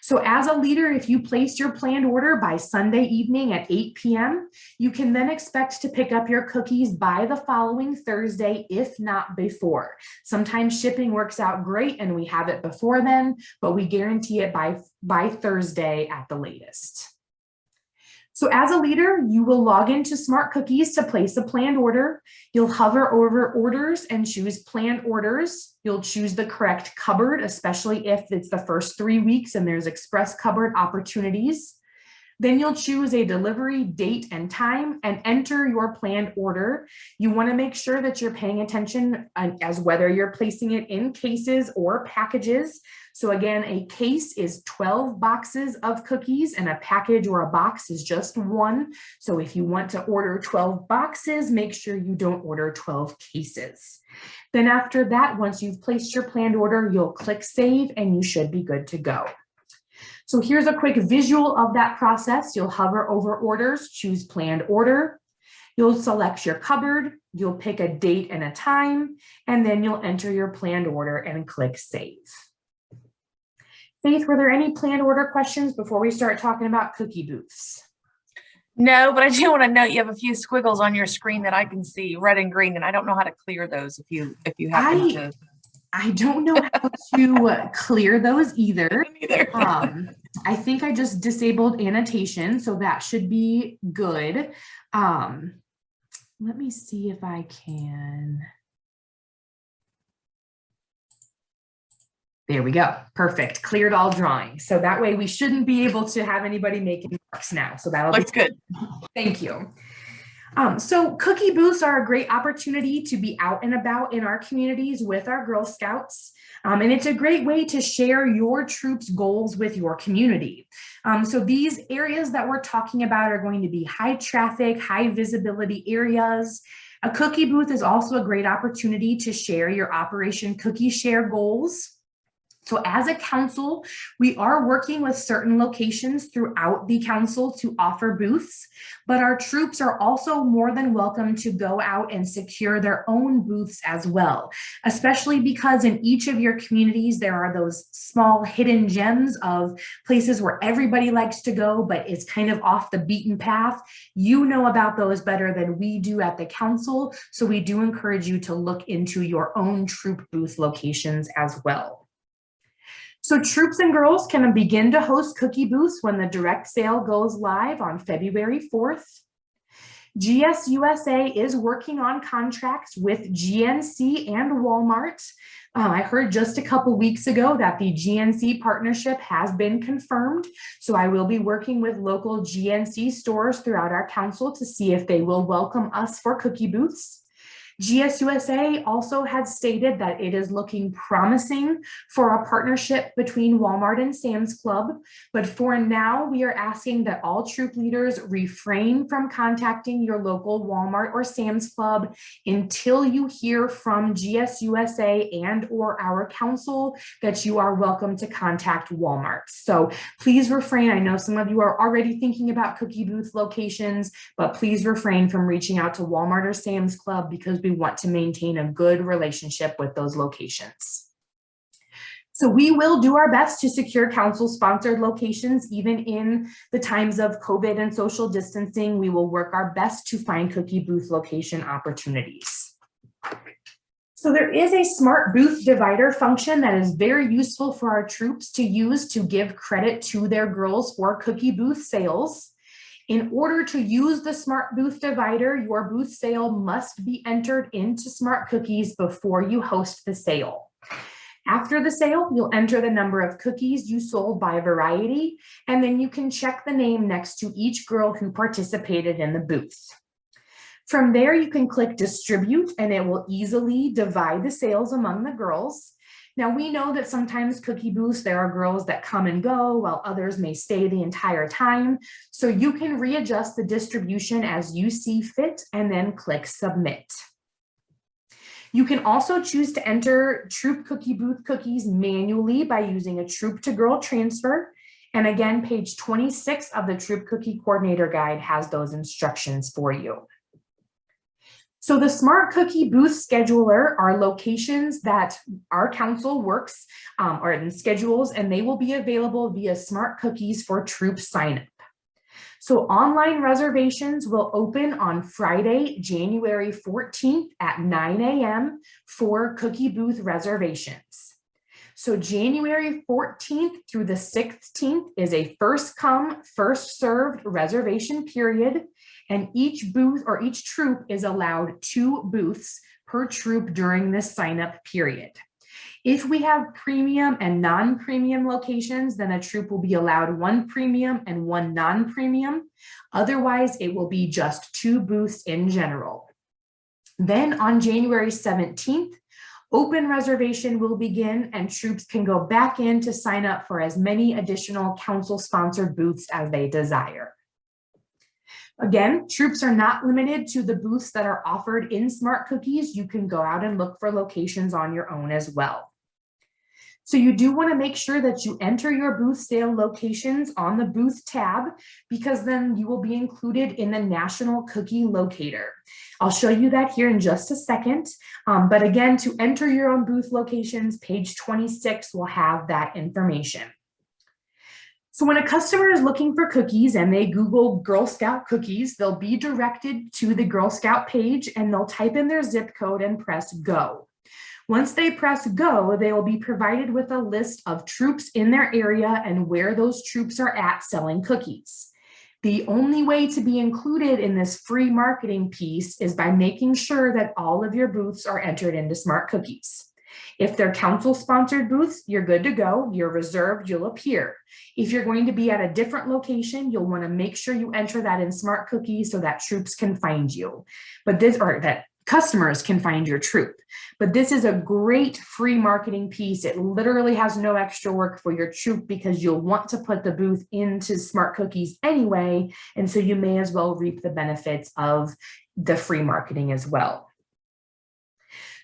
Speaker 1: So as a leader, if you placed your planned order by Sunday evening at 8 p.m., you can then expect to pick up your cookies by the following Thursday, if not before. Sometimes shipping works out great and we have it before then, but we guarantee it by Thursday at the latest. So as a leader, you will log into Smart Cookies to place a planned order. You'll hover over orders and choose planned orders. You'll choose the correct cupboard, especially if it's the first 3 weeks and there's express cupboard opportunities. Then you'll choose a delivery date and time and enter your planned order. You want to make sure that you're paying attention as whether you're placing it in cases or packages. So again, a case is 12 boxes of cookies and a package or a box is just 1. So if you want to order 12 boxes, make sure you don't order 12 cases. Then after that, once you've placed your planned order, you'll click save and you should be good to go. So here's a quick visual of that process. You'll hover over orders, choose planned order. You'll select your cupboard, you'll pick a date and a time, and then you'll enter your planned order and click save. Faith, were there any planned order questions before we start talking about cookie booths?
Speaker 2: No, but I do want to note you have a few squiggles on your screen that I can see, red and green, and I don't know how to clear those if you happen to.
Speaker 1: I don't know how to clear those either. I think I just disabled annotation, so that should be good. Let me see if I can. There we go. Perfect. Cleared all drawings. So that way we shouldn't be able to have anybody making marks now. So that'll
Speaker 2: Looks good.
Speaker 1: Thank you. So cookie booths are a great opportunity to be out and about in our communities with our Girl Scouts. And it's a great way to share your troops' goals with your community. So these areas that we're talking about are going to be high traffic, high visibility areas. A cookie booth is also a great opportunity to share your Operation Cookie Share goals. So as a council, we are working with certain locations throughout the council to offer booths, but our troops are also more than welcome to go out and secure their own booths as well, especially because in each of your communities, there are those small hidden gems of places where everybody likes to go, but it's kind of off the beaten path. You know about those better than we do at the council, so we do encourage you to look into your own troop booth locations as well. So troops and girls can begin to host cookie booths when the direct sale goes live on February 4th. GSUSA is working on contracts with GNC and Walmart. I heard just a couple weeks ago that the GNC partnership has been confirmed. So I will be working with local GNC stores throughout our council to see if they will welcome us for cookie booths. GSUSA also has stated that it is looking promising for a partnership between Walmart and Sam's Club, but for now, we are asking that all troop leaders refrain from contacting your local Walmart or Sam's Club until you hear from GSUSA and or our council that you are welcome to contact Walmart. So please refrain. I know some of you are already thinking about cookie booth locations, but please refrain from reaching out to Walmart or Sam's Club because we want to maintain a good relationship with those locations. So we will do our best to secure council-sponsored locations, even in the times of COVID and social distancing. We will work our best to find cookie booth location opportunities. So there is a smart booth divider function that is very useful for our troops to use to give credit to their girls for cookie booth sales. In order to use the smart booth divider, your booth sale must be entered into Smart Cookies before you host the sale. After the sale, you'll enter the number of cookies you sold by variety, and then you can check the name next to each girl who participated in the booth. From there, you can click distribute and it will easily divide the sales among the girls. Now we know that sometimes cookie booths, there are girls that come and go while others may stay the entire time. So you can readjust the distribution as you see fit and then click submit. You can also choose to enter troop cookie booth cookies manually by using a troop to girl transfer. And again, page 26 of the Troop Cookie Coordinator Guide has those instructions for you. So the Smart Cookie Booth Scheduler are locations that our council works or in schedules, and they will be available via Smart Cookies for troop sign up. So online reservations will open on Friday, January 14th at 9 a.m. for cookie booth reservations. So January 14th through the 16th is a first come, first served reservation period. And each booth or each troop is allowed 2 booths per troop during this sign up period. If we have premium and non-premium locations, then a troop will be allowed 1 premium and 1 non-premium. Otherwise, it will be just 2 booths in general. Then on January 17th, open reservation will begin and troops can go back in to sign up for as many additional council-sponsored booths as they desire. Again, troops are not limited to the booths that are offered in Smart Cookies. You can go out and look for locations on your own as well. So you do want to make sure that you enter your booth sale locations on the booth tab, because then you will be included in the National Cookie Locator. I'll show you that here in just a second. But again, to enter your own booth locations, page 26 will have that information. So when a customer is looking for cookies and they Google Girl Scout cookies, they'll be directed to the Girl Scout page and they'll type in their zip code and press go. Once they press go, they will be provided with a list of troops in their area and where those troops are at selling cookies. The only way to be included in this free marketing piece is by making sure that all of your booths are entered into Smart Cookies. If they're council-sponsored booths, you're good to go. You're reserved, you'll appear. If you're going to be at a different location, you'll want to make sure you enter that in Smart Cookies so that troops can find you. That customers can find your troop. But this is a great free marketing piece. It literally has no extra work for your troop because you'll want to put the booth into Smart Cookies anyway. And so you may as well reap the benefits of the free marketing as well.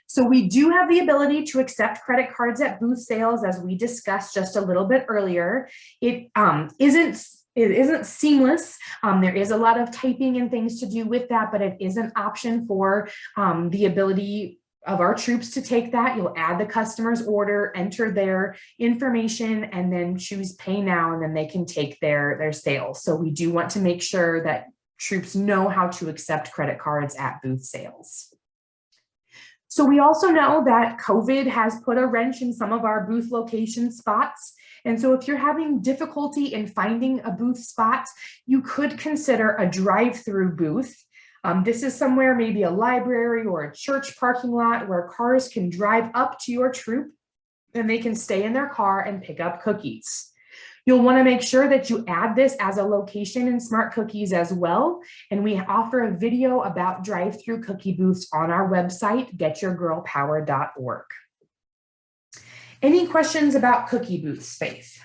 Speaker 1: So we do have the ability to accept credit cards at booth sales, as we discussed just a little bit earlier. It isn't seamless. There is a lot of typing and things to do with that, but it is an option for the ability of our troops to take that. You'll add the customer's order, enter their information, and then choose pay now, and then they can take their sales. So we do want to make sure that troops know how to accept credit cards at booth sales. So we also know that COVID has put a wrench in some of our booth location spots. And so if you're having difficulty in finding a booth spot, you could consider a drive-through booth. This is somewhere, maybe a library or a church parking lot, where cars can drive up to your troop and they can stay in their car and pick up cookies. You'll want to make sure that you add this as a location in Smart Cookies as well. And we offer a video about drive-through cookie booths on our website, getyourgirlpower.org. Any questions about cookie booths, Faith?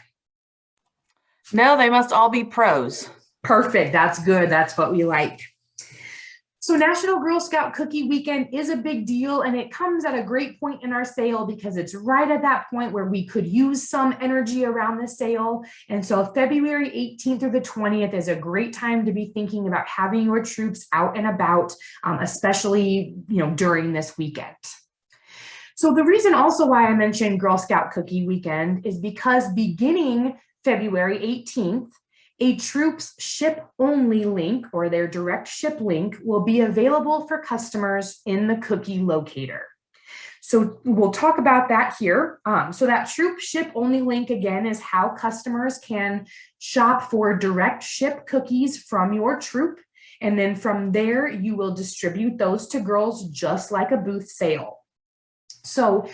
Speaker 2: No, they must all be pros.
Speaker 1: Perfect. That's good. That's what we like. So National Girl Scout Cookie Weekend is a big deal, and it comes at a great point in our sale because it's right at that point where we could use some energy around the sale. And so February 18th through the 20th is a great time to be thinking about having your troops out and about, especially during this weekend. So the reason also why I mentioned Girl Scout Cookie Weekend is because beginning February 18th, a troops ship only link, or their direct ship link, will be available for customers in the cookie locator. So we'll talk about that here. So that troop ship only link again is how customers can shop for direct ship cookies from your troop. And then from there, you will distribute those to girls just like a booth sale. So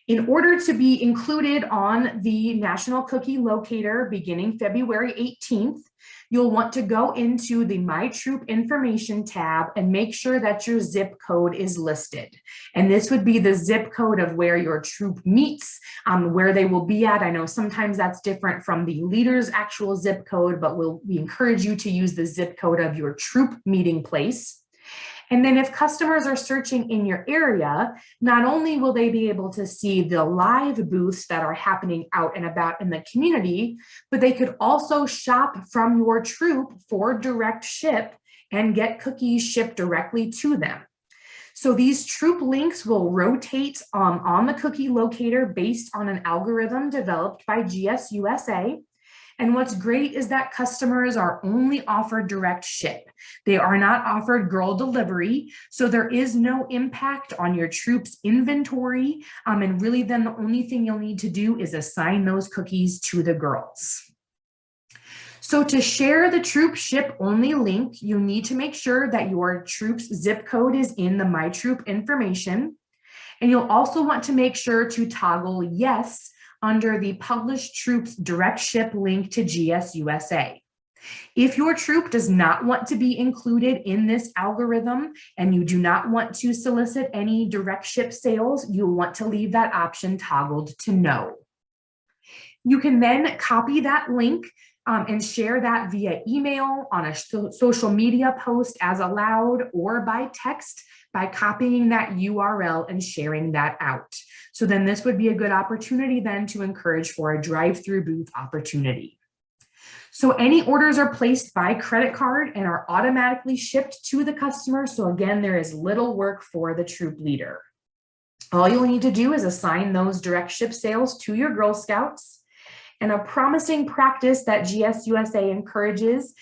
Speaker 1: in order to be included on the National Cookie Locator beginning February 18th, you'll want to go into the My Troop Information tab and make sure that your zip code is listed. And this would be the zip code of where your troop meets, where they will be at. I know sometimes that's different from the leader's actual zip code, but we encourage you to use the zip code of your troop meeting place. And then if customers are searching in your area, not only will they be able to see the live booths that are happening out and about in the community, but they could also shop from your troop for direct ship and get cookies shipped directly to them. So these troop links will rotate on the cookie locator based on an algorithm developed by GSUSA. And what's great is that customers are only offered direct ship. They are not offered girl delivery, so there is no impact on your troops' inventory. And really then the only thing you'll need to do is assign those cookies to the girls. So to share the troop ship only link, you need to make sure that your troop's zip code is in the My Troop information. And you'll also want to make sure to toggle yes under the published troops direct ship link to GSUSA. If your troop does not want to be included in this algorithm and you do not want to solicit any direct ship sales, you'll want to leave that option toggled to no. You can then copy that link and share that via email, on a social media post as allowed, or by text by copying that URL and sharing that out. So then this would be a good opportunity then to encourage for a drive-through booth opportunity. So any orders are placed by credit card and are automatically shipped to the customer. So again, there is little work for the troop leader. All you'll need to do is assign those direct ship sales to your Girl Scouts. And a promising practice that GSUSA encourages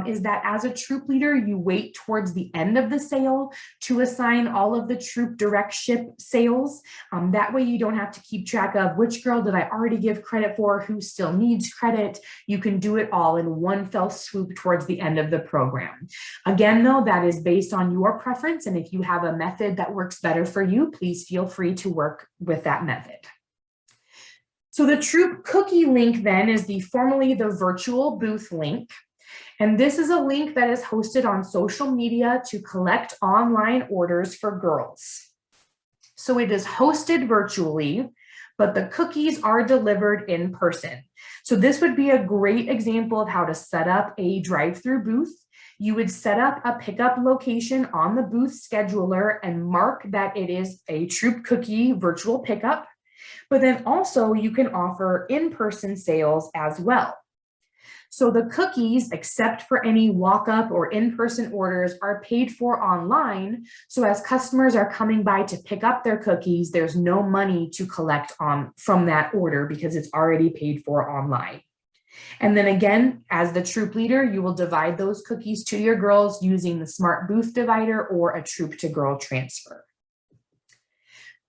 Speaker 1: is that as a troop leader, you wait towards the end of the sale to assign all of the troop direct ship sales. That way you don't have to keep track of which girl did I already give credit for, who still needs credit. You can do it all in one fell swoop towards the end of the program. Again, though, that is based on your preference. And if you have a method that works better for you, please feel free to work with that method. So the troop cookie link then is formerly the virtual booth link. And this is a link that is hosted on social media to collect online orders for girls. So it is hosted virtually, but the cookies are delivered in person. So this would be a great example of how to set up a drive-through booth. You would set up a pickup location on the booth scheduler and mark that it is a troop cookie virtual pickup. But then also you can offer in-person sales as well. So the cookies, except for any walk-up or in-person orders, are paid for online. So as customers are coming by to pick up their cookies, there's no money to collect from that order because it's already paid for online. And then again, as the troop leader, you will divide those cookies to your girls using the Smart Booth Divider or a troop to girl transfer.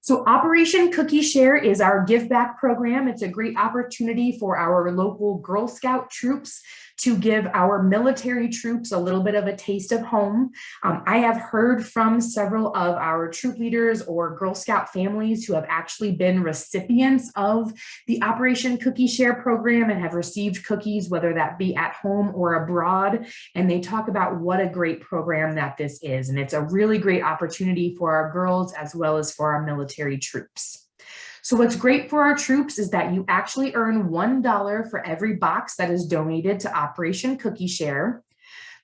Speaker 1: So Operation Cookie Share is our give back program. It's a great opportunity for our local Girl Scout troops to give our military troops a little bit of a taste of home. I have heard from several of our troop leaders or Girl Scout families who have actually been recipients of the Operation Cookie Share program and have received cookies, whether that be at home or abroad. And they talk about what a great program that this is. And it's a really great opportunity for our girls as well as for our military troops. So what's great for our troops is that you actually earn $1 for every box that is donated to Operation Cookie Share.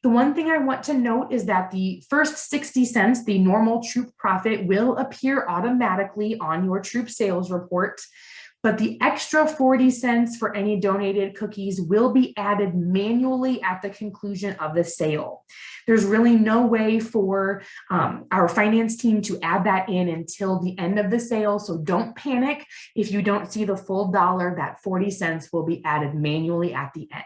Speaker 1: The one thing I want to note is that the first 60 cents, the normal troop profit, will appear automatically on your troop sales report, but the extra 40 cents for any donated cookies will be added manually at the conclusion of the sale. There's really no way for our finance team to add that in until the end of the sale, so don't panic if you don't see the full dollar. That 40 cents will be added manually at the end.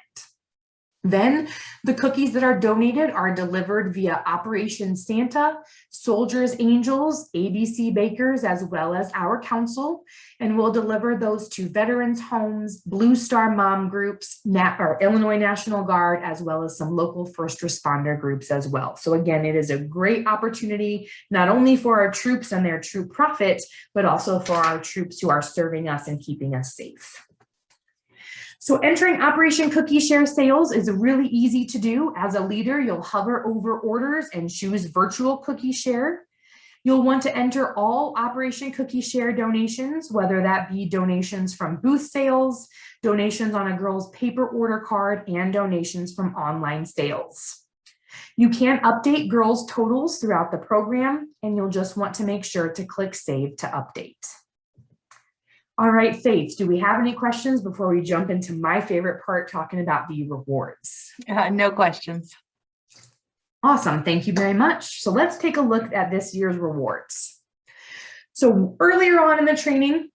Speaker 1: Then the cookies that are donated are delivered via Operation Santa, Soldiers Angels, ABC Bakers, as well as our council, and we'll deliver those to veterans' homes, Blue Star mom groups, Illinois National Guard, as well as some local first responder groups as well. So again, it is a great opportunity, not only for our troops and their troop profit, but also for our troops who are serving us and keeping us safe. So entering Operation Cookie Share sales is really easy to do. As a leader, you'll hover over orders and choose virtual cookie share. You'll want to enter all Operation Cookie Share donations, whether that be donations from booth sales, donations on a girl's paper order card, and donations from online sales. You can update girls' totals throughout the program, and you'll just want to make sure to click Save to update. All right, Faith, do we have any questions before we jump into my favorite part, talking about the rewards?
Speaker 2: No questions.
Speaker 1: Awesome, thank you very much. So let's take a look at this year's rewards. So earlier on in the training,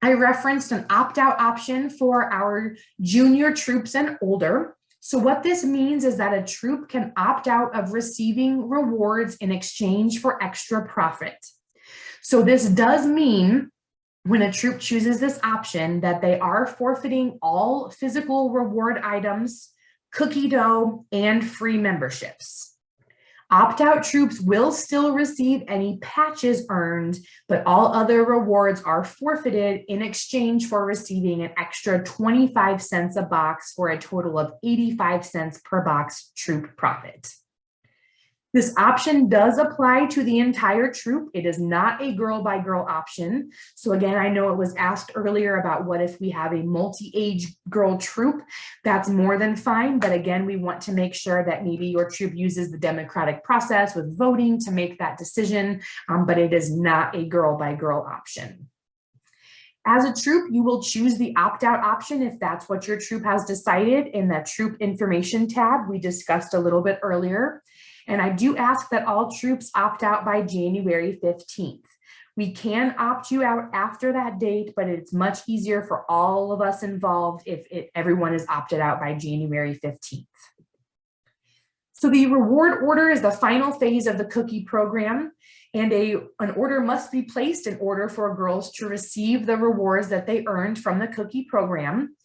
Speaker 1: I referenced an opt-out option for our junior troops and older. So what this means is that a troop can opt out of receiving rewards in exchange for extra profit. So this does mean when a troop chooses this option that they are forfeiting all physical reward items, cookie dough, and free memberships. Opt-out troops will still receive any patches earned, but all other rewards are forfeited in exchange for receiving an extra 25 cents a box for a total of 85 cents per box troop profit. This option does apply to the entire troop. It is not a girl by girl option. So again, I know it was asked earlier about what if we have a multi-age girl troop. That's more than fine. But again, we want to make sure that maybe your troop uses the democratic process with voting to make that decision, but it is not a girl by girl option. As a troop, you will choose the opt-out option if that's what your troop has decided in that troop information tab we discussed a little bit earlier. And I do ask that all troops opt out by January 15th. We can opt you out after that date, but it's much easier for all of us involved if everyone is opted out by January 15th. So the reward order is the final phase of the cookie program, and an order must be placed in order for girls to receive the rewards that they earned from the cookie program.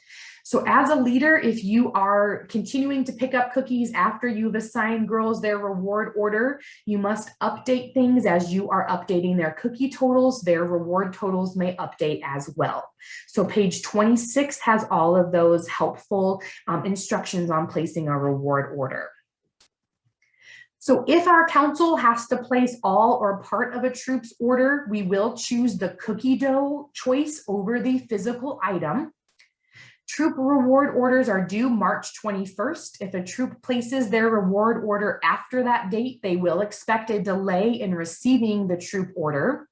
Speaker 1: So as a leader, if you are continuing to pick up cookies after you've assigned girls their reward order, you must update things as you are updating their cookie totals. Their reward totals may update as well. So page 26 has all of those helpful instructions on placing a reward order. So if our council has to place all or part of a troop's order, we will choose the cookie dough choice over the physical item. Troop reward orders are due March 21st. If a troop places their reward order after that date, they will expect a delay in receiving the troop order.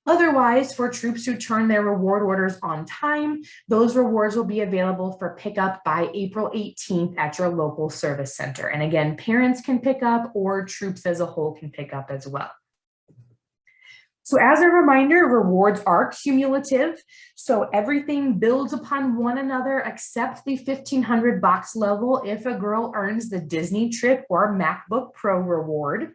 Speaker 1: Otherwise, for troops who turn their reward orders on time, those rewards will be available for pickup by April 18th at your local service center. And again, parents can pick up or troops as a whole can pick up as well. So as a reminder, rewards are cumulative. So everything builds upon one another except the 1,500 box level if a girl earns the Disney trip or MacBook Pro reward.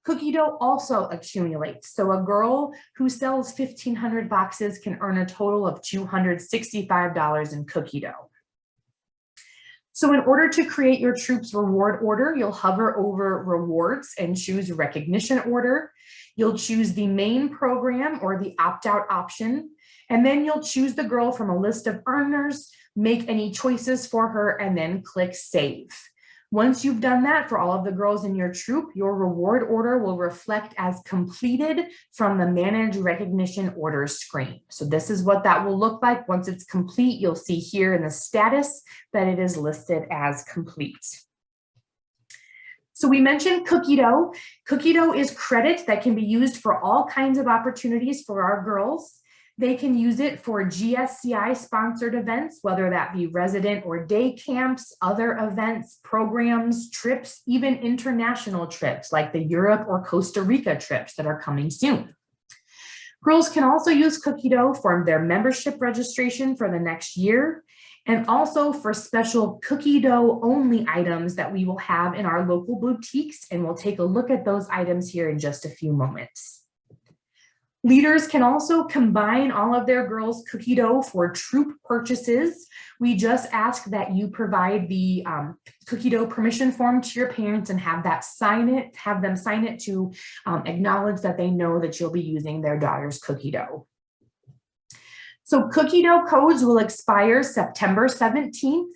Speaker 1: Cookie dough also accumulates. So a girl who sells 1,500 boxes can earn a total of $265 in cookie dough. So in order to create your Troops reward order, you'll hover over rewards and choose recognition order. You'll choose the main program or the opt-out option, and then you'll choose the girl from a list of earners, make any choices for her, and then click save. Once you've done that for all of the girls in your troop, your reward order will reflect as completed from the Manage Recognition Orders screen. So this is what that will look like. Once it's complete, you'll see here in the status that it is listed as complete. So we mentioned cookie dough. Cookie dough is credit that can be used for all kinds of opportunities for our girls. They can use it for GSCI sponsored events, whether that be resident or day camps, other events, programs, trips, even international trips like the Europe or Costa Rica trips that are coming soon. Girls can also use cookie dough for their membership registration for the next year, and also for special cookie dough only items that we will have in our local boutiques, and we'll take a look at those items here in just a few moments. Leaders can also combine all of their girls' cookie dough for troop purchases. We just ask that you provide the cookie dough permission form to your parents and have them sign it to acknowledge that they know that you'll be using their daughter's cookie dough. So cookie dough codes will expire September 17th.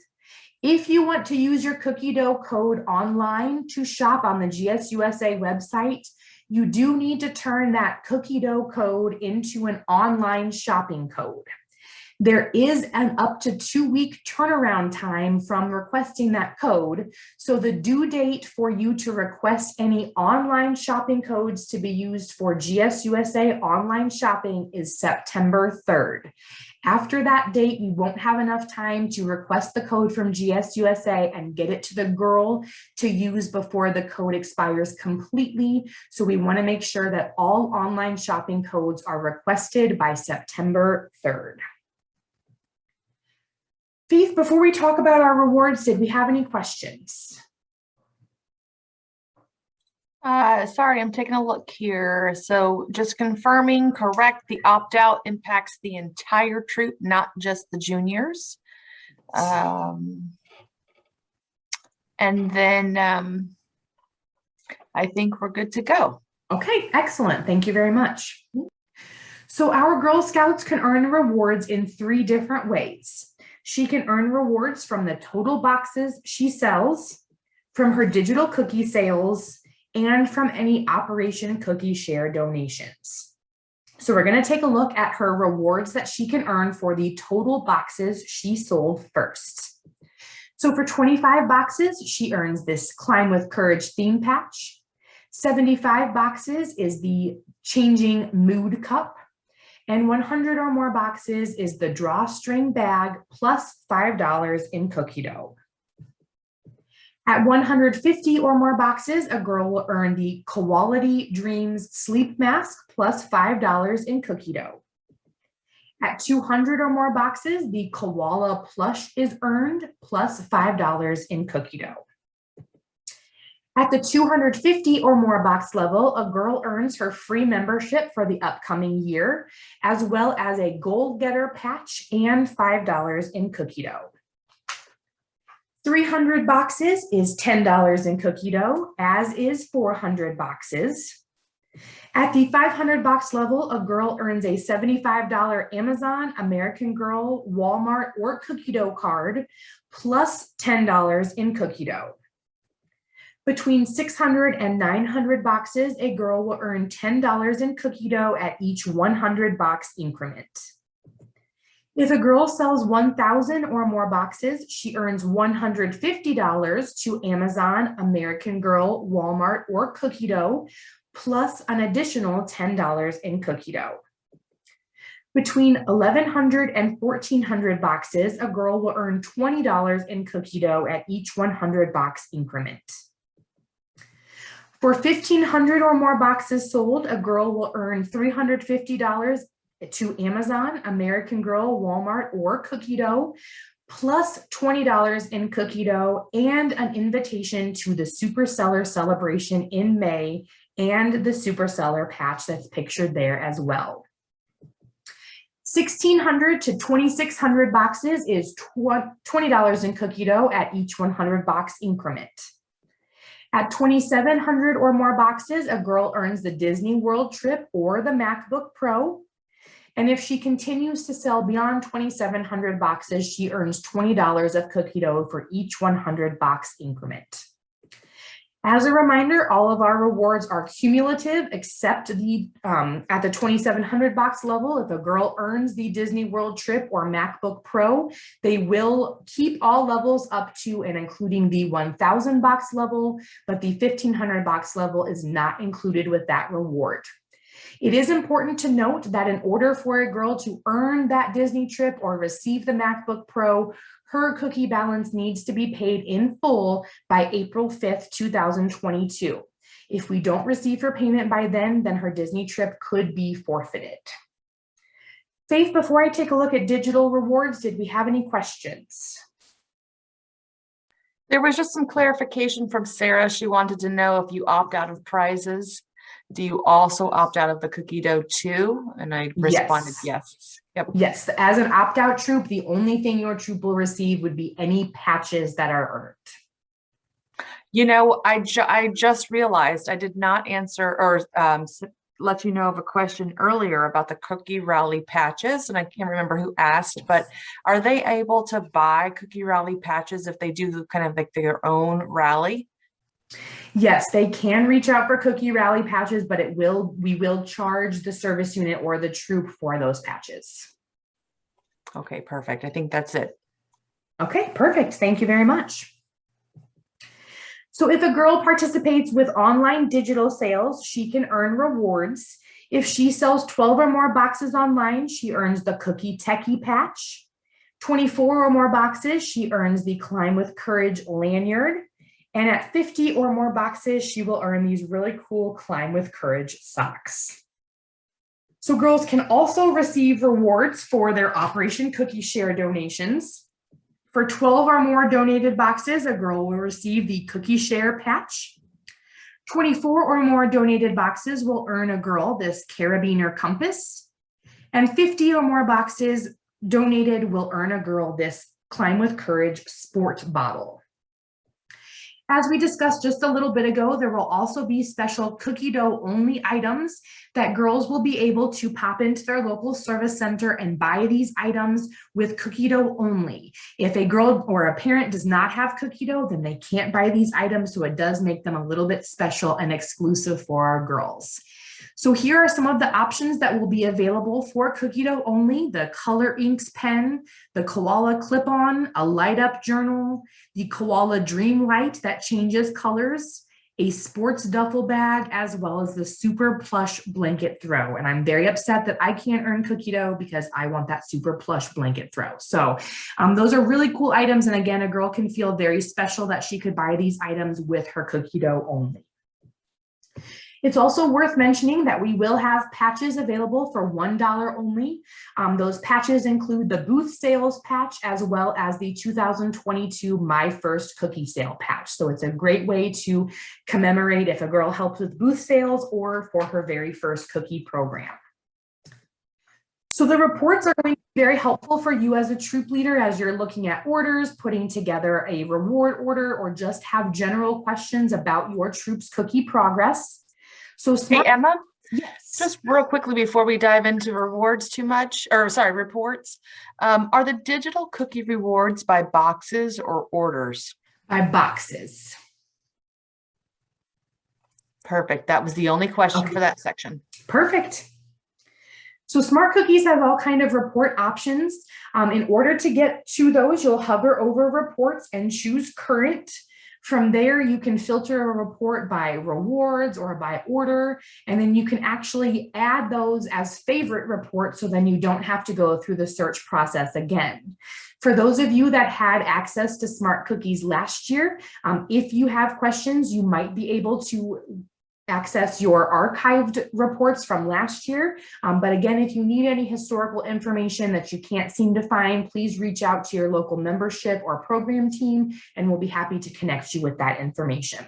Speaker 1: If you want to use your cookie dough code online to shop on the GSUSA website, you do need to turn that cookie dough code into an online shopping code. There is an up to 2-week turnaround time from requesting that code. So the due date for you to request any online shopping codes to be used for GSUSA online shopping is September 3rd. After that date, we won't have enough time to request the code from GSUSA and get it to the girl to use before the code expires completely. So we want to make sure that all online shopping codes are requested by September 3rd. Faith, before we talk about our rewards, did we have any questions?
Speaker 2: Sorry, I'm taking a look here. So just confirming, correct, the opt-out impacts the entire troop, not just the juniors. And then I think we're good to go.
Speaker 1: Okay, excellent. Thank you very much. So our Girl Scouts can earn rewards in 3 different ways. She can earn rewards from the total boxes she sells, from her digital cookie sales, and from any Operation Cookie Share donations. So we're going to take a look at her rewards that she can earn for the total boxes she sold first. So for 25 boxes, she earns this Climb with Courage theme patch. 75 boxes is the Changing Mood Cup. And 100 or more boxes is the drawstring bag plus $5 in cookie dough. At 150 or more boxes, a girl will earn the Quality Dreams sleep mask plus $5 in cookie dough. At 200 or more boxes, the Koala plush is earned plus $5 in cookie dough. At the 250 or more box level, a girl earns her free membership for the upcoming year, as well as a gold getter patch and $5 in cookie dough. 300 boxes is $10 in cookie dough, as is 400 boxes. At the 500 box level, a girl earns a $75 Amazon, American Girl, Walmart, or cookie dough card, plus $10 in cookie dough. Between 600 and 900 boxes, a girl will earn $10 in cookie dough at each 100 box increment. If a girl sells 1,000 or more boxes, she earns $150 to Amazon, American Girl, Walmart, or cookie dough, plus an additional $10 in cookie dough. Between 1,100 and 1,400 boxes, a girl will earn $20 in cookie dough at each 100 box increment. For 1,500 or more boxes sold, a girl will earn $350 to Amazon, American Girl, Walmart, or cookie dough, plus $20 in cookie dough and an invitation to the Super Seller celebration in May and the Super Seller patch that's pictured there as well. 1,600 to 2,600 boxes is $20 in cookie dough at each 100 box increment. At 2,700 or more boxes, a girl earns the Disney World trip or the MacBook Pro. And if she continues to sell beyond 2,700 boxes, she earns $20 of cookie dough for each 100 box increment. As a reminder, all of our rewards are cumulative except the at the 2,700 box level. If a girl earns the Disney World trip or MacBook Pro, they will keep all levels up to and including the 1,000 box level, but the 1,500 box level is not included with that reward. It is important to note that in order for a girl to earn that Disney trip or receive the MacBook Pro, her cookie balance needs to be paid in full by April 5th, 2022. If we don't receive her payment by then her Disney trip could be forfeited. Faith, before I take a look at digital rewards, did we have any questions?
Speaker 2: There was just some clarification from Sarah. She wanted to know if you opt out of prizes, do you also opt out of the cookie dough too? And I responded yes. Yep.
Speaker 1: Yes, as an opt-out troop, the only thing your troop will receive would be any patches that are earned.
Speaker 2: You know, I just realized I did not answer or let you know of a question earlier about the Cookie Rally patches, and I can't remember who asked, but are they able to buy Cookie Rally patches if they do kind of like their own rally?
Speaker 1: Yes, they can reach out for Cookie Rally patches, but we will charge the service unit or the troop for those patches.
Speaker 2: Okay, perfect. I think that's it.
Speaker 1: Okay, perfect. Thank you very much. So if a girl participates with online digital sales, she can earn rewards. If she sells 12 or more boxes online, she earns the Cookie Techie patch. 24 or more boxes, she earns the Climb with Courage lanyard. And at 50 or more boxes, she will earn these really cool Climb with Courage socks. So girls can also receive rewards for their Operation Cookie Share donations. For 12 or more donated boxes, a girl will receive the Cookie Share patch. 24 or more donated boxes will earn a girl this carabiner compass. And 50 or more boxes donated will earn a girl this Climb with Courage sport bottle. As we discussed just a little bit ago, there will also be special cookie dough only items that girls will be able to pop into their local service center and buy these items with cookie dough only. If a girl or a parent does not have cookie dough, then they can't buy these items, so it does make them a little bit special and exclusive for our girls. So here are some of the options that will be available for cookie dough only: the Color Inks pen, the Koala clip-on, a light up journal, the Koala Dream Light that changes colors, a sports duffel bag, as well as the super plush blanket throw. And I'm very upset that I can't earn cookie dough because I want that super plush blanket throw. So those are really cool items. And again, a girl can feel very special that she could buy these items with her cookie dough only. It's also worth mentioning that we will have patches available for $1 only. Those patches include the booth sales patch as well as the 2022 My First Cookie Sale patch. So it's a great way to commemorate if a girl helps with booth sales or for her very first cookie program. So the reports are going to be very helpful for you as a troop leader as you're looking at orders, putting together a reward order, or just have general questions about your troop's cookie progress. So
Speaker 2: hey, Emma,
Speaker 1: yes.
Speaker 2: Just real quickly before we dive into rewards too much, or sorry, reports, are the digital cookie rewards by boxes or orders?
Speaker 1: By boxes.
Speaker 2: Perfect. That was the only question for that section.
Speaker 1: Perfect. So Smart Cookies have all kind of report options. In order to get to those, you'll hover over reports and choose current. From there, you can filter a report by rewards or by order, and then you can actually add those as favorite reports, so then you don't have to go through the search process again. For those of you that had access to Smart Cookies last year, if you have questions, you might be able to access your archived reports from last year. But again, if you need any historical information that you can't seem to find, please reach out to your local membership or program team, and we'll be happy to connect you with that information.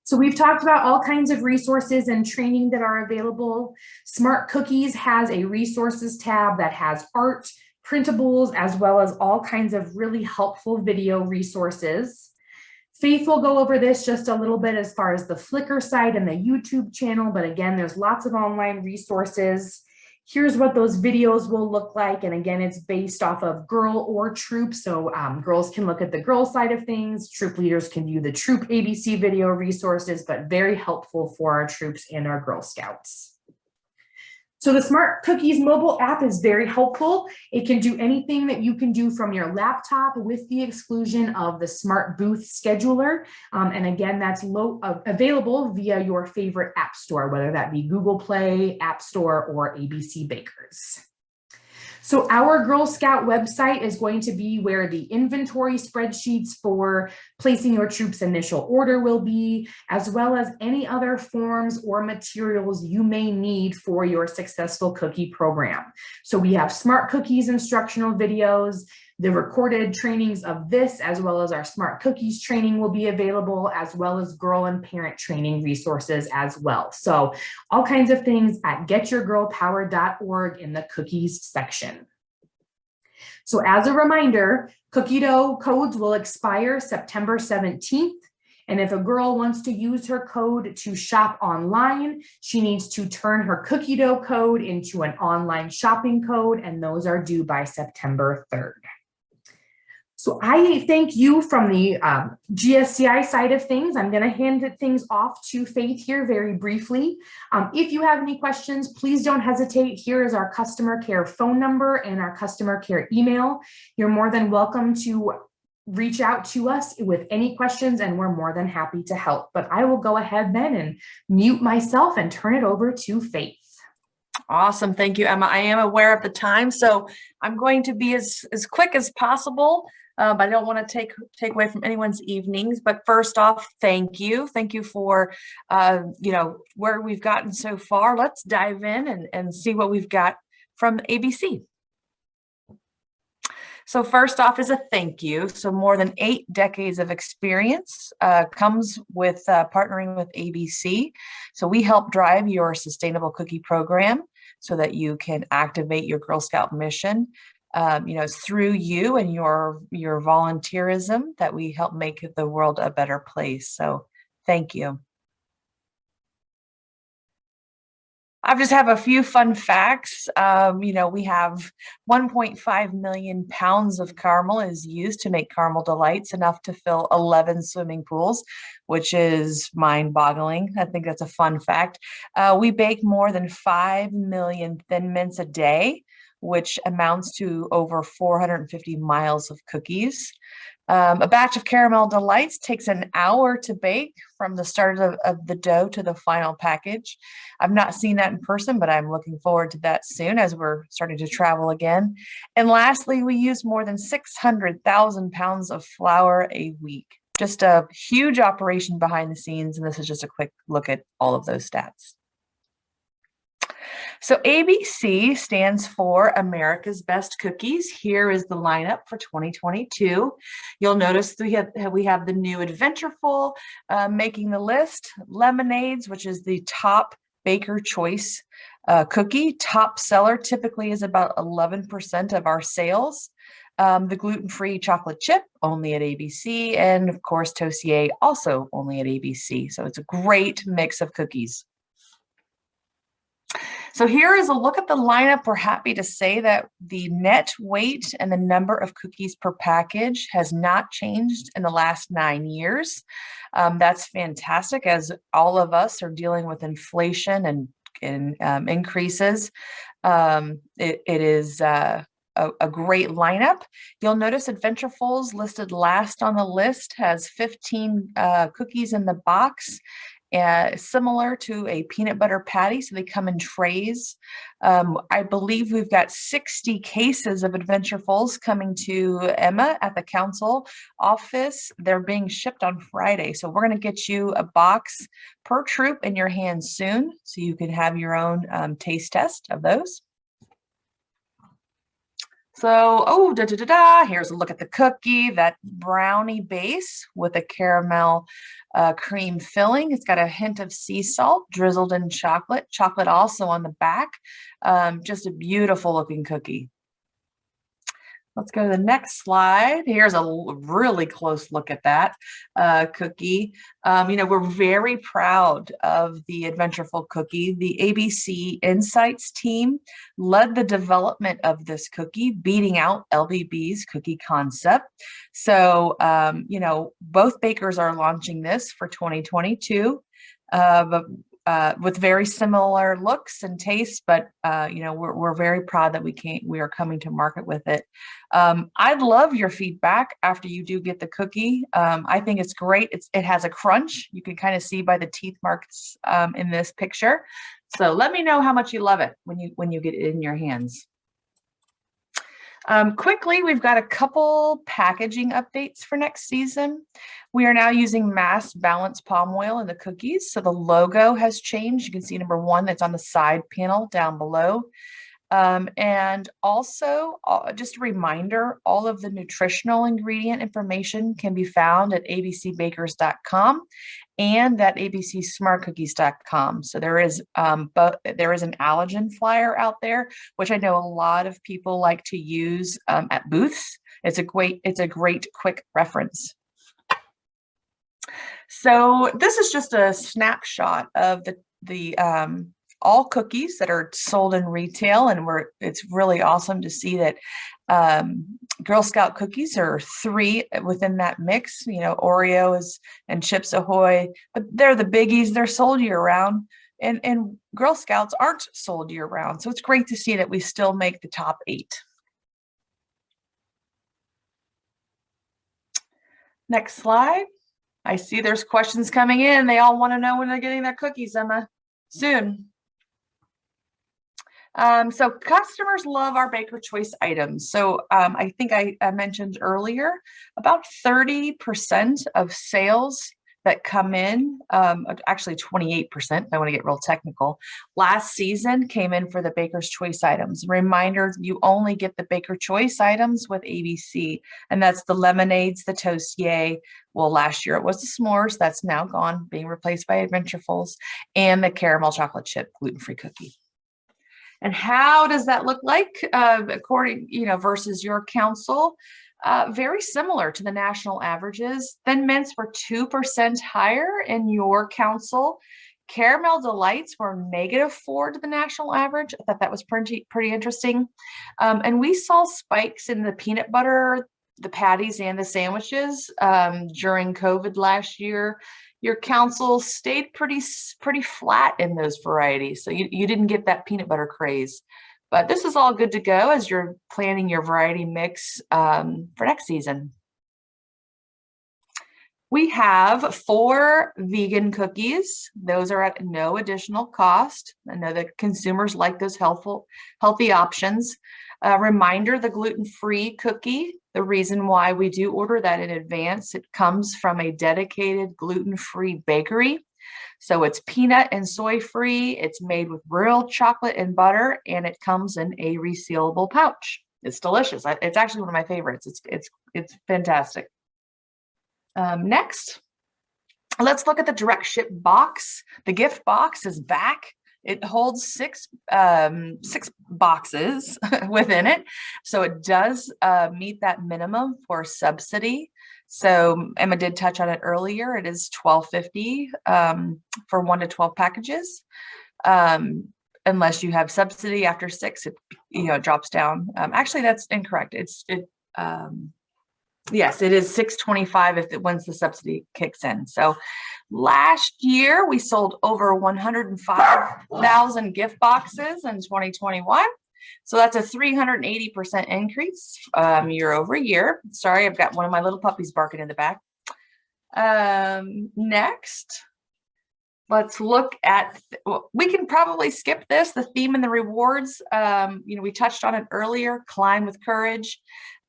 Speaker 1: So we've talked about all kinds of resources and training that are available. Smart Cookies has a resources tab that has art, printables, as well as all kinds of really helpful video resources. Faith will go over this just a little bit as far as the Flickr site and the YouTube channel, but again, there's lots of online resources. Here's what those videos will look like. And again, it's based off of girl or troop. So girls can look at the girl side of things. Troop leaders can view the troop ABC video resources, but very helpful for our troops and our Girl Scouts. So the Smart Cookies mobile app is very helpful. It can do anything that you can do from your laptop with the exclusion of the Smart Booth Scheduler. And again, that's available via your favorite app store, whether that be Google Play, App Store, or ABC Bakers. So our Girl Scout website is going to be where the inventory spreadsheets for placing your troops' initial order will be, as well as any other forms or materials you may need for your successful cookie program. So we have Smart Cookies instructional videos, the recorded trainings of this, as well as our Smart Cookies training will be available, as well as girl and parent training resources as well. So all kinds of things at getyourgirlpower.org in the cookies section. So as a reminder, cookie dough codes will expire September 17th. And if a girl wants to use her code to shop online, she needs to turn her cookie dough code into an online shopping code, and those are due by September 3rd. So I thank you from the GSCI side of things. I'm going to hand things off to Faith here very briefly. If you have any questions, please don't hesitate. Here is our customer care phone number and our customer care email. You're more than welcome to reach out to us with any questions, and we're more than happy to help. But I will go ahead then and mute myself and turn it over to Faith.
Speaker 2: Awesome. Thank you, Emma. I am aware of the time, so I'm going to be as quick as possible. But I don't want to take away from anyone's evenings. But first off, thank you. Thank you for, where we've gotten so far. Let's dive in and see what we've got from ABC. So first off is a thank you. So more than 8 decades of experience comes with partnering with ABC. So we help drive your sustainable cookie program so that you can activate your Girl Scout mission. It's through you and your volunteerism that we help make the world a better place. So thank you. I just have a few fun facts. We have 1.5 million pounds of caramel is used to make caramel delights, enough to fill 11 swimming pools, which is mind-boggling. I think that's a fun fact. We bake more than 5 million Thin Mints a day, which amounts to over 450 miles of cookies. A batch of caramel delights takes an hour to bake from the start of the dough to the final package. I've not seen that in person, but I'm looking forward to that soon as we're starting to travel again. And lastly, we use more than 600,000 pounds of flour a week. Just a huge operation behind the scenes, and this is just a quick look at all of those stats. So ABC stands for America's Best Cookies. Here is the lineup for 2022. You'll notice we have the new Adventureful making the list. Lemonades, which is the top baker choice cookie. Top seller typically is about 11% of our sales. The gluten-free chocolate chip, only at ABC. And of course, Toastier, also only at ABC. So it's a great mix of cookies. So here is a look at the lineup. We're happy to say that the net weight and the number of cookies per package has not changed in the last 9 years. That's fantastic, as all of us are dealing with inflation and increases. It is a great lineup. You'll notice Adventurefuls listed last on the list has 15 cookies in the box. Similar to a peanut butter patty, so they come in trays. I believe we've got 60 cases of Adventurefuls coming to Emma at the council office. They're being shipped on Friday, so we're going to get you a box per troop in your hands soon, so you can have your own taste test of those. So, oh, here's a look at the cookie, that brownie base with a caramel cream filling. It's got a hint of sea salt drizzled in chocolate, chocolate also on the back. Just a beautiful looking cookie. Let's go to the next slide. Here's a really close look at that cookie. We're very proud of the Adventureful cookie. The ABC Insights team led the development of this cookie, beating out LBB's cookie concept. So, both bakers are launching this for 2022. With very similar looks and tastes, but we're very proud that we are coming to market with it. I'd love your feedback after you do get the cookie. I think it's great. It has a crunch. You can kind of see by the teeth marks in this picture. So let me know how much you love it when you get it in your hands. Quickly, we've got a couple packaging updates for next season. We are now using mass balanced palm oil in the cookies. So the logo has changed. You can see number 1 that's on the side panel down below. And also, just a reminder, all of the nutritional ingredient information can be found at abcbakers.com and at abcsmartcookies.com. So there is an allergen flyer out there, which I know a lot of people like to use at booths. It's a great quick reference. So this is just a snapshot of the all cookies that are sold in retail, and it's really awesome to see that Girl Scout cookies are 3 within that mix. Oreos and Chips Ahoy, but they're the biggies. They're sold year round, and Girl Scouts aren't sold year round. So it's great to see that we still make the top 8. Next slide. I see there's questions coming in. They all want to know when they're getting their cookies, Emma. Soon. So customers love our Baker Choice items. So I think I mentioned earlier, about 30% of sales that come in, actually 28%, if I want to get real technical, last season came in for the Baker's Choice items. Reminder, you only get the Baker Choice items with ABC, and that's the lemonades, the toast yay. Well, last year it was the s'mores, that's now gone, being replaced by Adventurefuls, and the caramel chocolate chip gluten-free cookie. And how does that look like according, versus your council? Very similar to the national averages. Thin mints were 2% higher in your council. Caramel Delights were -4 to the national average. I thought that was pretty interesting. And we saw spikes in the peanut butter, the patties, and the sandwiches during COVID last year. Your council stayed pretty flat in those varieties. So you didn't get that peanut butter craze. But this is all good to go as you're planning your variety mix for next season. We have 4 vegan cookies. Those are at no additional cost. I know that consumers like those healthy options. Reminder, the gluten-free cookie, the reason why we do order that in advance, it comes from a dedicated gluten-free bakery. So it's peanut and soy free. It's made with real chocolate and butter, and it comes in a resealable pouch. It's delicious. It's actually one of my favorites. It's fantastic. Next, let's look at the direct ship box. The gift box is back. It holds 6 boxes within it. So it does meet that minimum for subsidy. So Emma did touch on it earlier. It is $12.50 for 1 to 12 packages. Unless you have subsidy after 6, it drops down. Actually, that's incorrect. Yes, it is $6.25 once the subsidy kicks in. So last year we sold over 105,000 gift boxes in 2021. So that's a 380% increase year over year. Sorry, I've got one of my little puppies barking in the back. Next, let's look at, we can probably skip this, the theme and the rewards. We touched on it earlier, climb with courage.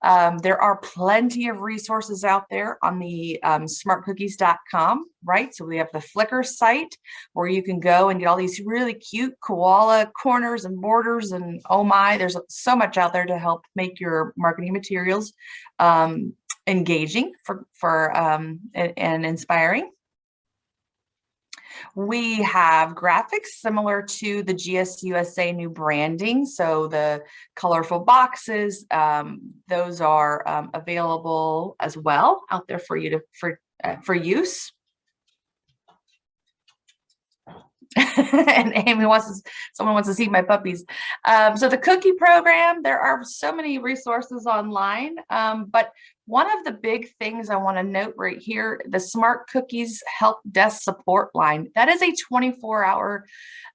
Speaker 2: There are plenty of resources out there on the smartcookies.com, right? So we have the Flickr site where you can go and get all these really cute koala corners and borders, and oh my, there's so much out there to help make your marketing materials engaging and inspiring. We have graphics similar to the GSUSA new branding. So the colorful boxes, those are available as well out there for you for use. And Amy someone wants to see my puppies. So the cookie program, there are so many resources online, but one of the big things I want to note right here, the Smart Cookies Help Desk Support Line, that is a 24-hour,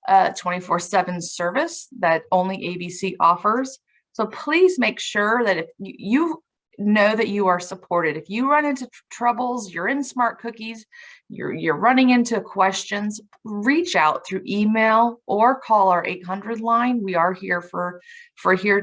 Speaker 2: 24/7 service that only ABC offers. So please make sure that if you know that you are supported. If you run into troubles, you're in Smart Cookies, you're running into questions, reach out through email or call our 800 line. We are here we're here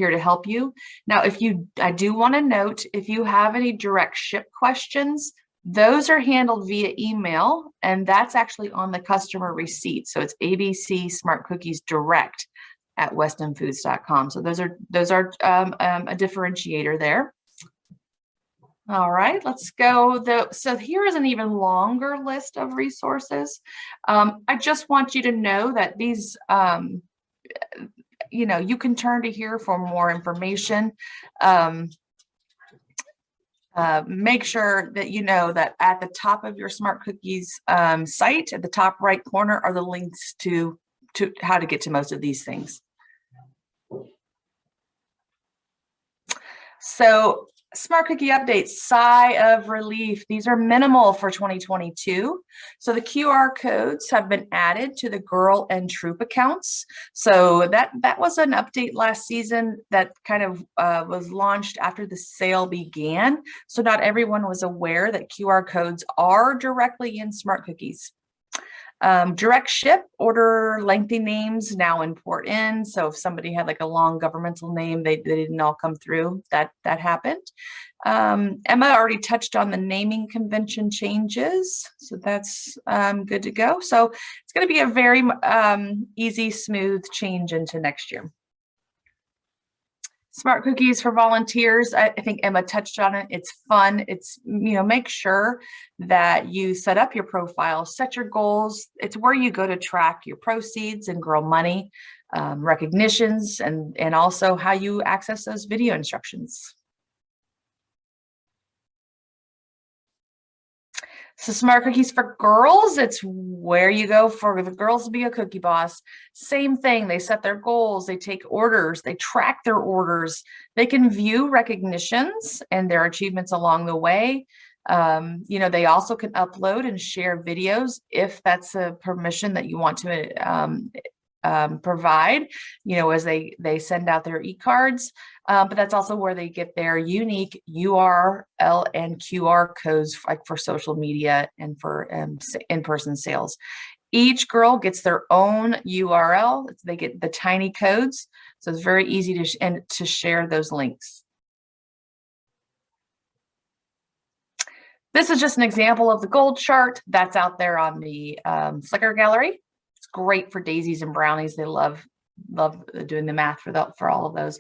Speaker 2: to help you. Now, I do want to note, if you have any direct ship questions, those are handled via email, and that's actually on the customer receipt. So it's ABC Smart Cookies Direct at westonfoods.com. So those are a differentiator there. All right, let's go. So here is an even longer list of resources. I just want you to know that these, you can turn to here for more information. Make sure that you know that at the top of your Smart Cookies site, at the top right corner, are the links to how to get to most of these things. So Smart Cookie updates, sigh of relief. These are minimal for 2022. So the QR codes have been added to the Girl and Troop accounts. So that was an update last season that kind of was launched after the sale began. So not everyone was aware that QR codes are directly in Smart Cookies. Direct ship order lengthy names now import in. So if somebody had like a long governmental name, they didn't all come through. That happened. Emma already touched on the naming convention changes, so that's good to go. So it's going to be a very easy, smooth change into next year. Smart Cookies for volunteers. I think Emma touched on it. It's fun. It's, make sure that you set up your profile, set your goals. It's where you go to track your proceeds and grow money, recognitions, and also how you access those video instructions. So Smart Cookies for girls, it's where you go for the girls to be a cookie boss. Same thing, they set their goals, they take orders, they track their orders, they can view recognitions and their achievements along the way. They also can upload and share videos if that's a permission that you want to provide, as they send out their e-cards. But that's also where they get their unique URL and QR codes, like for social media and for in-person sales. Each girl gets their own URL. They get the tiny codes, so it's very easy to share those links. This is just an example of the gold chart that's out there on the Flickr gallery. It's great for daisies and brownies. They love doing the math for all of those.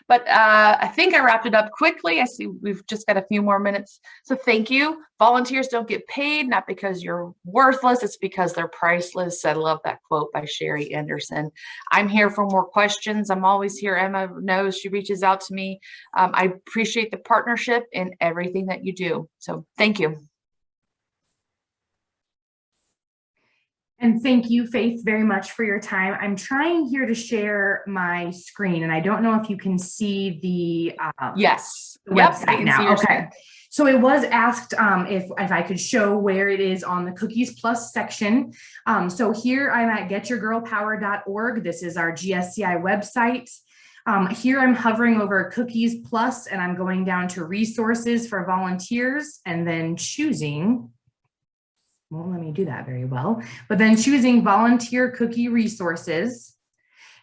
Speaker 2: But I think I wrapped it up quickly. I see we've just got a few more minutes. So thank you. Volunteers don't get paid, not because you're worthless, it's because they're priceless. I love that quote by Sherry Anderson. I'm here for more questions. I'm always here. Emma knows, she reaches out to me. I appreciate the partnership in everything that you do. So thank you.
Speaker 1: And thank you, Faith, very much for your time. I'm trying here to share my screen, and I don't know if you can see the
Speaker 2: yes,
Speaker 1: website now. Okay. So it was asked if I could show where it is on the Cookies Plus section. So here I'm at getyourgirlpower.org. This is our GSCI website. Here I'm hovering over Cookies Plus, and I'm going down to resources for volunteers, and then choosing. Won't let me do that very well, but then choosing volunteer cookie resources.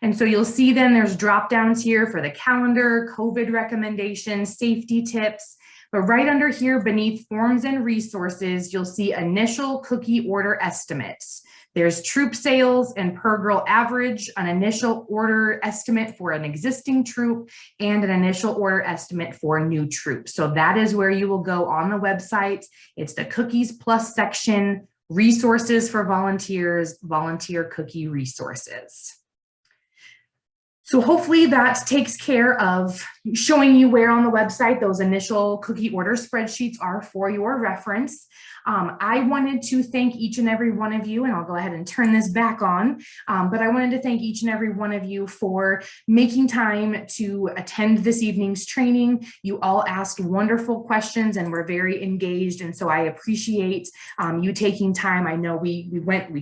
Speaker 1: And so you'll see then there's drop downs here for the calendar, COVID recommendations, safety tips. But right under here beneath forms and resources, you'll see initial cookie order estimates. There's troop sales and per girl average, an initial order estimate for an existing troop, and an initial order estimate for a new troop. So that is where you will go on the website. It's the Cookies Plus section, resources for volunteers, volunteer cookie resources. So hopefully that takes care of showing you where on the website those initial cookie order spreadsheets are for your reference. I wanted to thank each and every one of you, and I'll go ahead and turn this back on, but I wanted to thank each and every one of you for making time to attend this evening's training. You all asked wonderful questions and were very engaged, and so I appreciate you taking time. I know we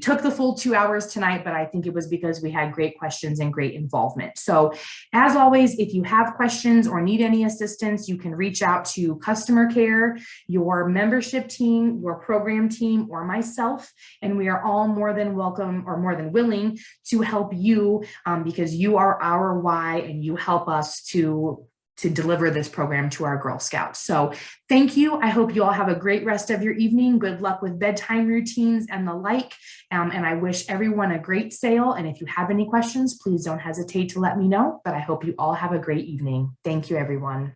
Speaker 1: took the full 2 hours tonight, but I think it was because we had great questions and great involvement. So as always, if you have questions or need any assistance, you can reach out to customer care, your membership team, your program team, or myself, and we are all more than welcome or more than willing to help you because you are our why and you help us to deliver this program to our Girl Scouts. So thank you. I hope you all have a great rest of your evening. Good luck with bedtime routines and the like. And I wish everyone a great sale. And if you have any questions, please don't hesitate to let me know. But I hope you all have a great evening. Thank you, everyone.